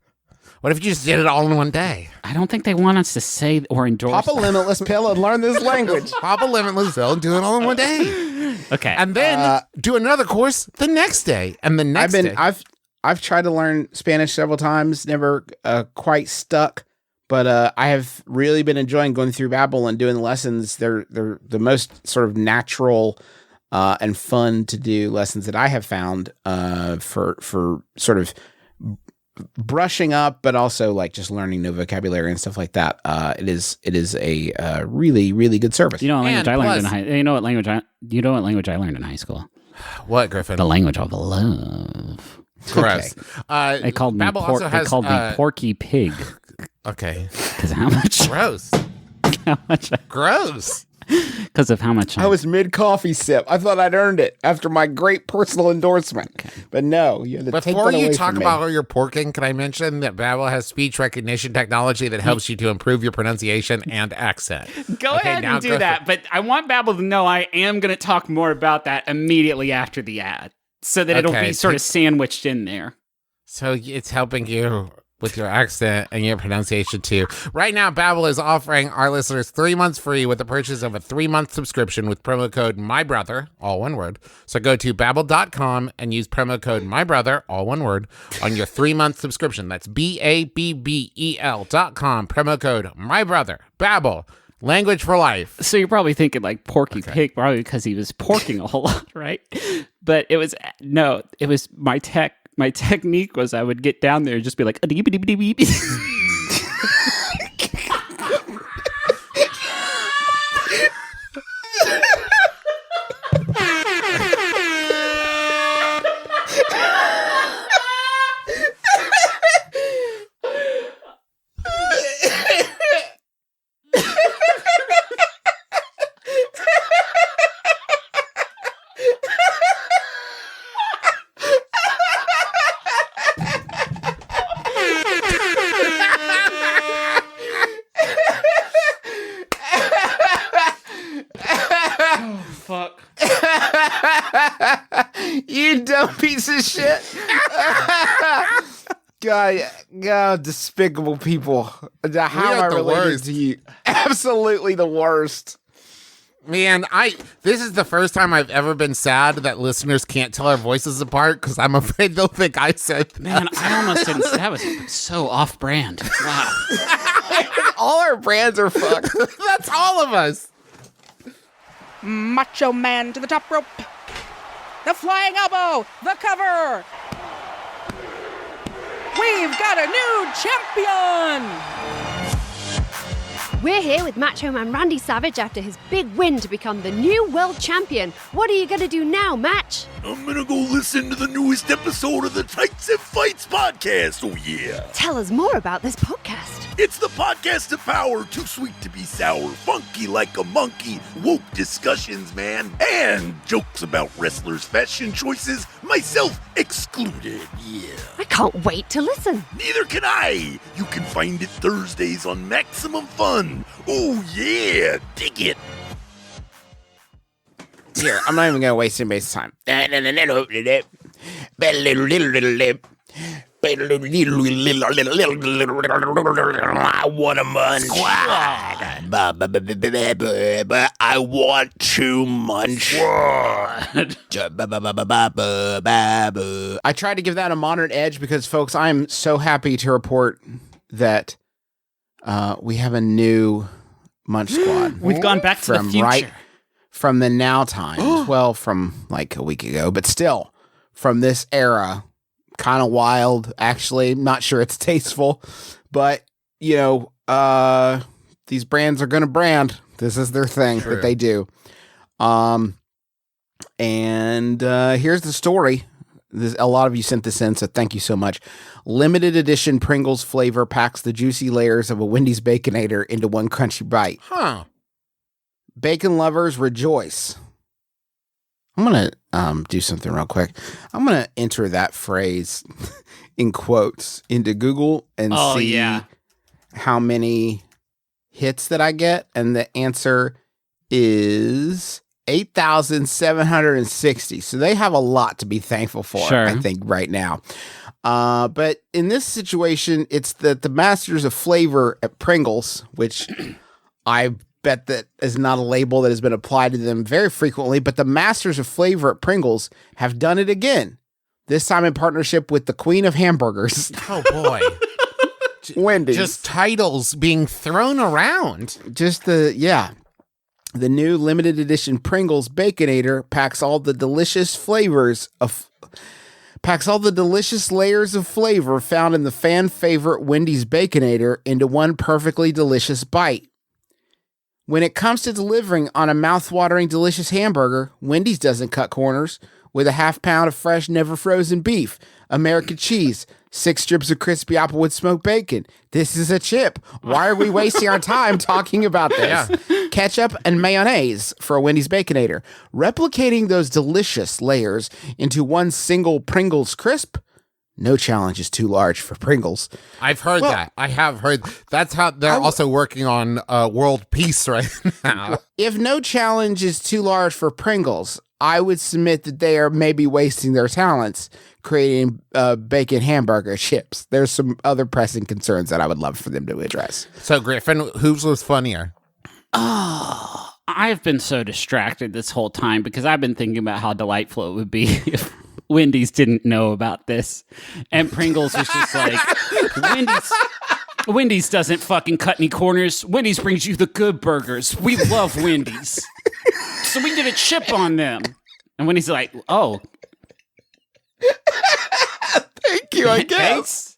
What if you just did it all in one day? I don't think they want us to say or endorse. Pop a limitless pill and learn this language. Pop a limitless pill and do it all in one day. Okay. And then do another course the next day. And the next day. I've tried to learn Spanish several times, never quite stuck. But I have really been enjoying going through Babbel and doing lessons. They're the most sort of natural and fun to do lessons that I have found for sort of brushing up, but also like just learning new vocabulary and stuff like that. It is a really, really good service. You know what language I learned in high school? You know what language I learned in high school? What, Griffin? The language of love. Gross. Okay. They called me Porky Pig. Okay. Because how much? Gross. How much? Gross. Because of how much I was mid-coffee sip. I thought I'd earned it after my great personal endorsement. Okay. But no, you had to take Before that away you talk from about me. your porking, can I mention that Babbel has speech recognition technology that helps you to improve your pronunciation and accent? Go ahead and do that, but I want Babbel to know I am going to talk more about that immediately after the ad, so that it'll be sort of sandwiched in there. So it's helping you with your accent and your pronunciation too. Right now, Babbel is offering our listeners 3 months free with the purchase of a 3-month subscription with promo code MyBrother, all one word. So go to Babbel.com and use promo code MyBrother, all one word, on your 3-month subscription. That's BABBEL.com, promo code MyBrother. Babbel, language for life. So you're probably thinking like Porky Pig, probably because he was porking a whole lot, right? But it was my technique was I would get down there and just be like, shit. God, despicable people. How am I the related worst. to you? Absolutely the worst. Man, this is the first time I've ever been sad that listeners can't tell our voices apart because I'm afraid they'll think I said that. Man, I almost didn't. That was so off-brand. Wow. All our brands are fucked. That's all of us. Macho Man to the top rope. The flying elbow. The cover. We've got a new champion. We're here with Macho Man Randy Savage after his big win to become the new world champion. What are you going to do now, Match? I'm gonna go listen to the newest episode of the Tights and Fights podcast. Oh, yeah. Tell us more about this podcast. It's the podcast of power, too sweet to be sour, funky like a monkey, woke discussions, man, and jokes about wrestlers' fashion choices, myself excluded. Yeah. I can't wait to listen. Neither can I. You can find it Thursdays on Maximum Fun. Oh, yeah. Dig it. Here, I'm not even going to waste anybody's time. I want a munch. I want to munch. I tried to give that a modern edge because, folks, I'm so happy to report that we have a new Munch Squad. We've gone back to the future. From the now times. Well, from like a week ago, but still from this era. Kind of wild, actually. Not sure it's tasteful, but you know, these brands are going to brand. This is their thing that they do. And here's the story. A lot of you sent this in, so thank you so much. Limited edition Pringles flavor packs the juicy layers of a Wendy's Baconator into one crunchy bite. Huh. Bacon lovers rejoice. I'm going to do something real quick. I'm going to enter that phrase in quotes into Google and see how many hits that I get. And the answer is 8,760. So they have a lot to be thankful for, I think, right now. But in this situation, it's that the masters of flavor at Pringles, which I bet that is not a label that has been applied to them very frequently, but the masters of flavor at Pringles have done it again. This time in partnership with the Queen of Hamburgers. Oh, boy. Wendy's. Just titles being thrown around. Just the new limited edition Pringles Baconator packs all the delicious layers of flavor found in the fan favorite Wendy's Baconator into one perfectly delicious bite. When it comes to delivering on a mouth-watering delicious hamburger, Wendy's doesn't cut corners. With a half pound of fresh, never frozen beef, American cheese, 6 strips of crispy applewood smoked bacon. This is a chip. Why are we wasting our time talking about this? Yeah. Ketchup and mayonnaise for a Wendy's Baconator. Replicating those delicious layers into one single Pringles crisp. No challenge is too large for Pringles. I've heard that. I have heard. That's how they're also working on world peace right now. If no challenge is too large for Pringles, I would submit that they are maybe wasting their talents creating bacon hamburger chips. There's some other pressing concerns that I would love for them to address. So, Griffin, whose was funnier? Oh, I've been so distracted this whole time because I've been thinking about how delightful it would be if Wendy's didn't know about this. And Pringles was just like, Wendy's doesn't fucking cut any corners. Wendy's brings you the good burgers. We love Wendy's. So we did a chip on them. And Wendy's like, oh. Thank you, I guess.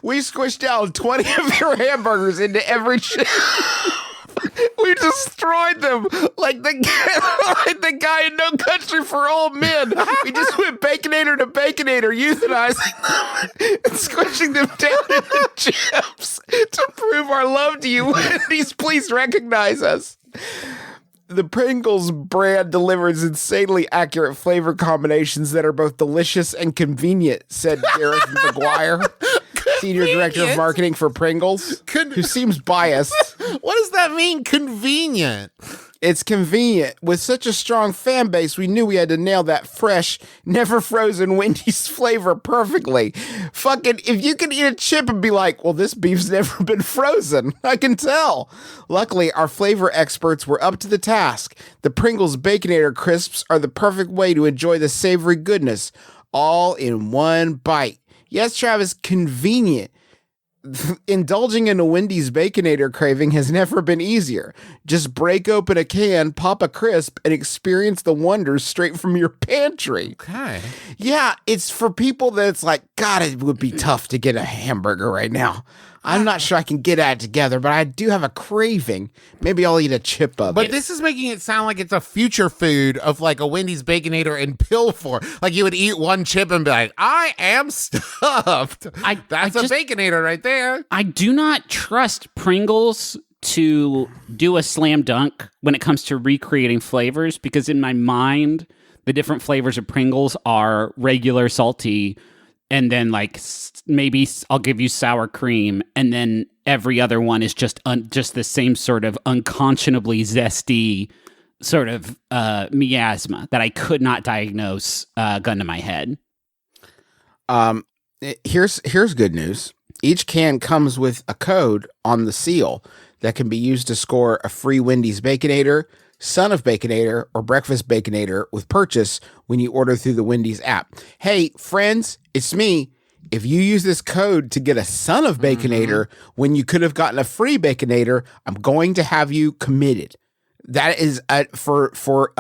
We squished down 20 of your hamburgers into every chip. We destroyed them like the guy in No Country for Old Men. We just went Baconator to Baconator, euthanizing them and squishing them down into chips to prove our love to you. Wendy's, please recognize us. The Pringles brand delivers insanely accurate flavor combinations that are both delicious and convenient, said Gareth McGuire. senior director of marketing for Pringles, who seems biased. What does that mean, convenient? It's convenient. With such a strong fan base, we knew we had to nail that fresh, never frozen Wendy's flavor perfectly. Fucking, if you could eat a chip and be like, well, this beef's never been frozen, I can tell. Luckily, our flavor experts were up to the task. The Pringles Baconator crisps are the perfect way to enjoy the savory goodness, all in one bite. Yes, Travis, convenient. Indulging in a Wendy's Baconator craving has never been easier. Just break open a can, pop a crisp, and experience the wonders straight from your pantry. Okay. Yeah, it's for people that it's like, God, it would be tough to get a hamburger right now. I'm not sure I can get it together, but I do have a craving. Maybe I'll eat a chip of it. But this is making it sound like it's a future food of like a Wendy's Baconator in pill form. Like you would eat one chip and be like, I am stuffed. That's a Baconator right there. I do not trust Pringles to do a slam dunk when it comes to recreating flavors, because in my mind, the different flavors of Pringles are regular, salty, and then like maybe I'll give you sour cream, and then every other one is just the same sort of unconscionably zesty sort of miasma that I could not diagnose gun to my head. Here's good news. Each can comes with a code on the seal that can be used to score a free Wendy's Baconator, Son of Baconator, or Breakfast Baconator with purchase when you order through the Wendy's app. Hey, friends, it's me. If you use this code to get a Son of Baconator when you could have gotten a free Baconator, I'm going to have you committed. That is for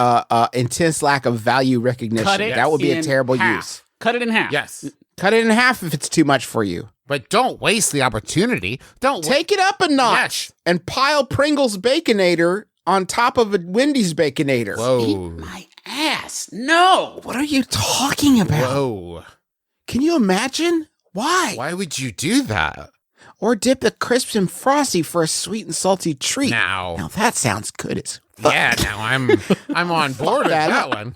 intense lack of value recognition. That would be a terrible use. Cut it in half. Yes. Cut it in half if it's too much for you. But don't waste the opportunity. Don't take it up a notch and pile Pringles Baconator on top of a Wendy's Baconator. Whoa. Eat my ass. No. What are you talking about? Whoa. Can you imagine? Why? Why would you do that? Or dip the crisps in Frosty for a sweet and salty treat. Now that sounds good as fuck. Yeah, now I'm on board with that one.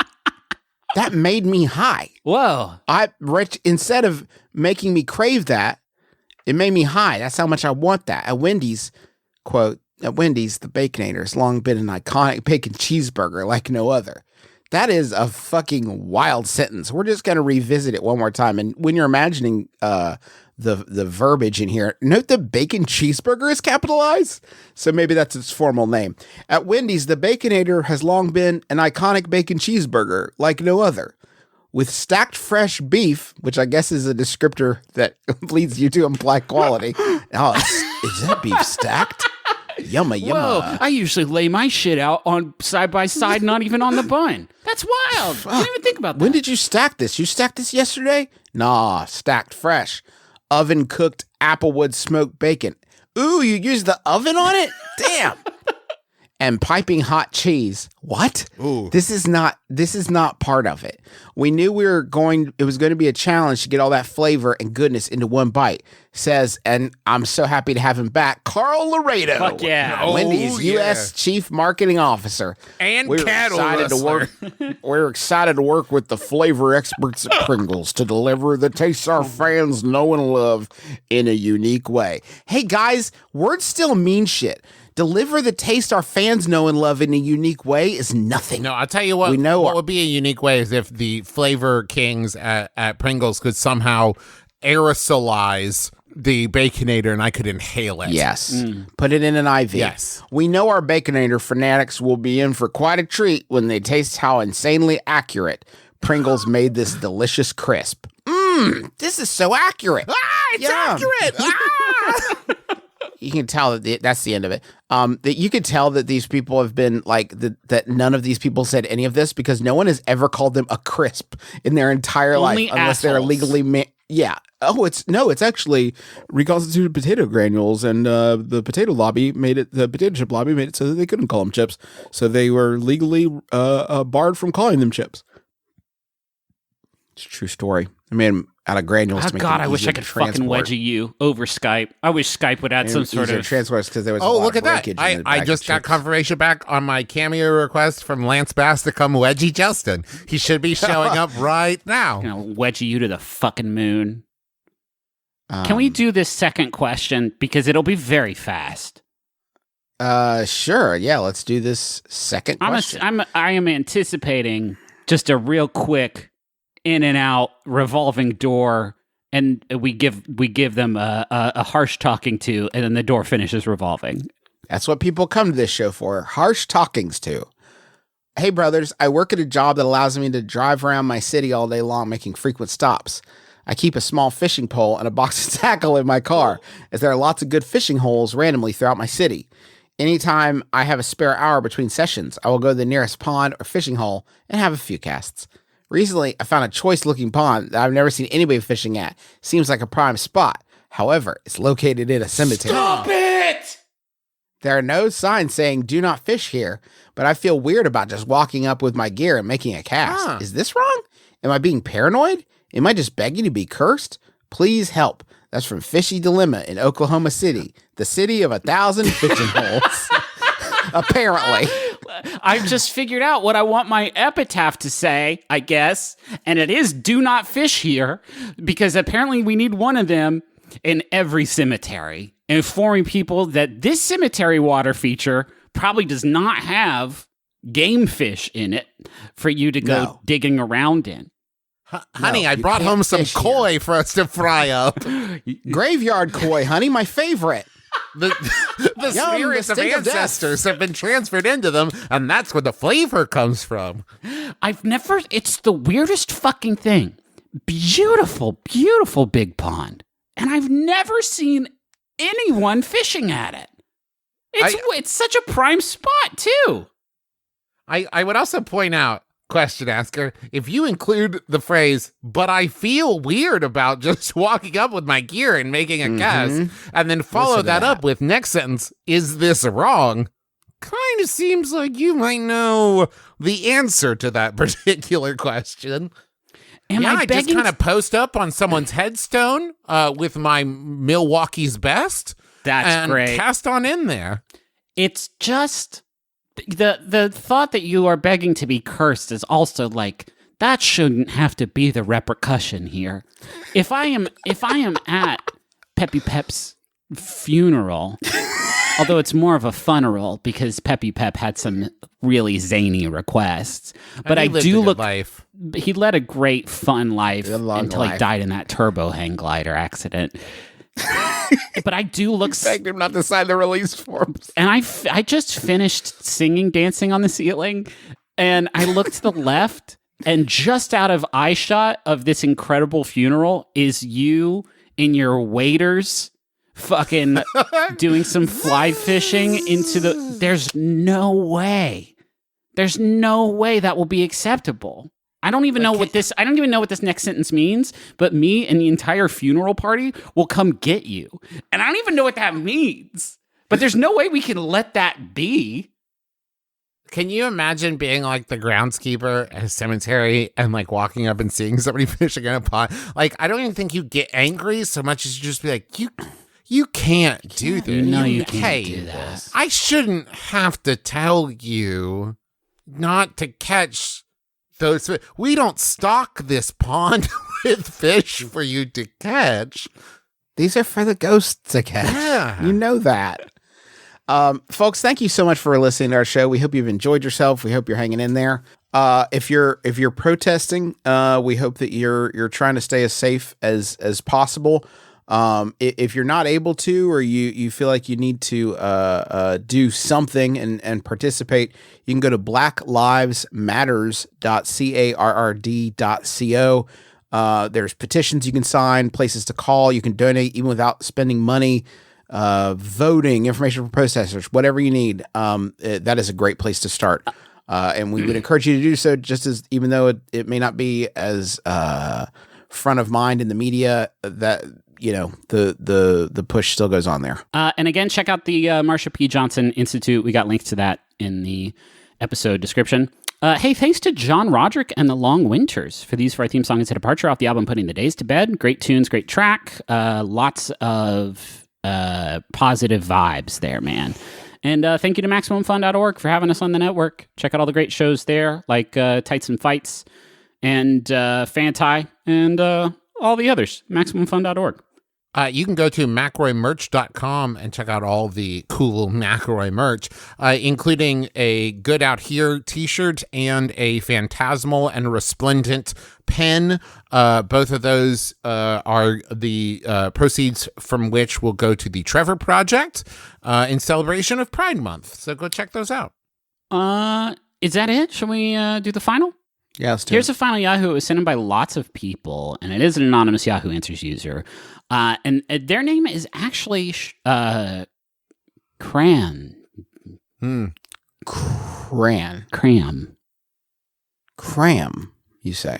That made me high. Whoa. Instead of making me crave that, it made me high. That's how much I want that. At Wendy's, quote, at Wendy's, the Baconator has long been an iconic bacon cheeseburger like no other. That is a fucking wild sentence. We're just going to revisit it one more time. And when you're imagining the verbiage in here, note the bacon cheeseburger is capitalized. So maybe that's its formal name. At Wendy's, the Baconator has long been an iconic bacon cheeseburger like no other. With stacked fresh beef, which I guess is a descriptor that leads you to imply quality. Oh, is that beef stacked? Yumma, yumma. Whoa, I usually lay my shit out on side by side, not even on the bun. That's wild. I didn't even think about that. When did you stack this? You stacked this yesterday? Nah, stacked fresh. Oven cooked applewood smoked bacon. Ooh, you used the oven on it? Damn. And piping hot cheese. What? Ooh. This is not part of it. We knew it was going to be a challenge to get all that flavor and goodness into one bite. Says, and I'm so happy to have him back, Carl Laredo. Fuck yeah. Wendy's U.S. Chief Marketing Officer. And cattle We're excited to work with the flavor experts at Pringles to deliver the taste our fans know and love in a unique way. Hey guys, words still mean shit. Deliver the taste our fans know and love in a unique way is nothing. No, I'll tell you what. What would be a unique way is if the flavor kings at Pringles could somehow aerosolize the Baconator and I could inhale it. Yes. Put it in an IV. Yes. We know our Baconator fanatics will be in for quite a treat when they taste how insanely accurate Pringles made this delicious crisp. This is so accurate. It's accurate. You can tell that that's the end of it. That you could tell that these people have been like that. None of these people said any of this because no one has ever called them a crisp in their entire life unless they're legally. Yeah. Oh, it's actually reconstituted potato granules, and the potato lobby made it. The potato chip lobby made it so that they couldn't call them chips, so they were legally barred from calling them chips. It's a true story. I mean, out of granules. Oh God, I wish I could fucking wedgie you over Skype. I wish Skype would add some sort of transports because there was. Oh, look at that! I just got confirmation back on my Cameo request from Lance Bass to come wedgie Justin. He should be showing up right now. Wedgie you to the fucking moon. Can we do this second question? Because it'll be very fast. Sure. Yeah, let's do this second question. I am anticipating just a real quick in and out revolving door, and we give them a harsh talking to, and then the door finishes revolving. That's what people come to this show for. Harsh talkings to. Hey, brothers, I work at a job that allows me to drive around my city all day long, making frequent stops. I keep a small fishing pole and a box of tackle in my car, as there are lots of good fishing holes randomly throughout my city. Anytime I have a spare hour between sessions, I will go to the nearest pond or fishing hole and have a few casts. Recently, I found a choice-looking pond that I've never seen anybody fishing at. Seems like a prime spot. However, it's located in a cemetery. Stop it! There are no signs saying do not fish here, but I feel weird about just walking up with my gear and making a cast. Is this wrong? Am I being paranoid? Am I just begging to be cursed? Please help. That's from Fishy Dilemma in Oklahoma City, the city of 1,000 fishing holes. Apparently. I've just figured out what I want my epitaph to say, I guess, and it is do not fish here, because apparently we need one of them in every cemetery, informing people that this cemetery water feature probably does not have game fish in it for you to go digging around in. Honey, I brought home some koi for us to fry up. Graveyard koi, honey, my favorite. The spirits of ancestors have been transferred into them, and that's where the flavor comes from. It's the weirdest fucking thing. Beautiful, beautiful big pond. And I've never seen anyone fishing at it. It's such a prime spot, too. I would also point out, question asker, if you include the phrase, but I feel weird about just walking up with my gear and making a cast, and then follow that up with next sentence, is this wrong? Kind of seems like you might know the answer to that particular question. I just kind of post up on someone's headstone with my Milwaukee's best. That's great. Cast on in there. It's just the thought that you are begging to be cursed is also like, that shouldn't have to be the repercussion here. If I am at Peppy Pep's funeral, although it's more of a funeral because Peppy Pep had some really zany requests, but I do look. He led a great fun life until he died in that turbo hang glider accident. But I do look. Begged him not to sign the release forms. And I just finished singing, dancing on the ceiling, and I looked to the left, and just out of eye shot of this incredible funeral is you in your waders, fucking doing some fly fishing into the. There's no way that will be acceptable. I don't even know what this next sentence means, but me and the entire funeral party will come get you. And I don't even know what that means. But there's no way we can let that be. Can you imagine being like the groundskeeper at a cemetery and like walking up and seeing somebody fishing in a pond? Like, I don't even think you get angry so much as you just be like, you can't do this. No, you can't do that. I shouldn't have to tell you not to catch those. We don't stock this pond with fish for you to catch. These are for the ghosts to catch. Yeah. You know that. Folks, thank you so much for listening to our show. We hope you've enjoyed yourself. We hope you're hanging in there. If you're protesting, we hope that you're trying to stay as safe as possible. If you're not able to, or you feel like you need to do something and participate, you can go to blacklivesmatters.carrd.co. There's petitions you can sign, places to call, you can donate even without spending money, voting, information for protesters, whatever you need. That is a great place to start. And we would encourage you to do so, just as, even though it may not be as front of mind in the media, that, you know, the push still goes on there. And again, check out the Marsha P. Johnson Institute. We got links to that in the episode description. Hey, thanks to John Roderick and the Long Winters for our theme song. It's a departure off the album Putting the Days to Bed. Great tunes, great track. Lots of positive vibes there, man. And thank you to MaximumFun.org for having us on the network. Check out all the great shows there, like Tights and Fights and Fantai and all the others. MaximumFun.org. You can go to McElroymerch.com and check out all the cool McElroy merch, including a Good Out Here t-shirt and a Phantasmal and Resplendent pen. Both of those are the proceeds from which will go to the Trevor Project in celebration of Pride Month. So go check those out. Is that it? Shall we do the final? Yeah, let's do Here's it. a final Yahoo. It was sent in by lots of people, and it is an anonymous Yahoo Answers user. And their name is actually Cran. Cram, you say?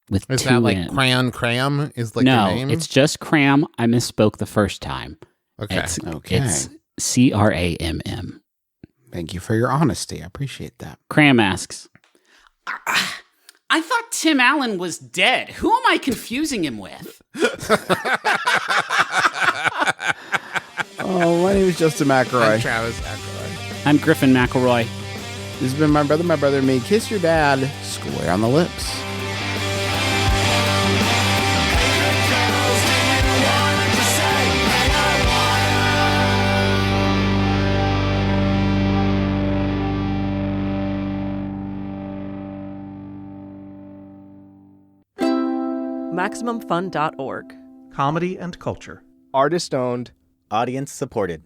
With Is two that like N's. Cram is like No, your name? it's just Cram. I misspoke the first time. Okay. It's CRAMM. Thank you for your honesty. I appreciate that. Cram asks, I thought Tim Allen was dead. Who am I confusing him with? Oh, my name is Justin McElroy. I'm Travis McElroy. I'm Griffin McElroy. This has been my brother, and me. Kiss your dad square on the lips. MaximumFun.org. Comedy and culture. Artist owned. Audience supported.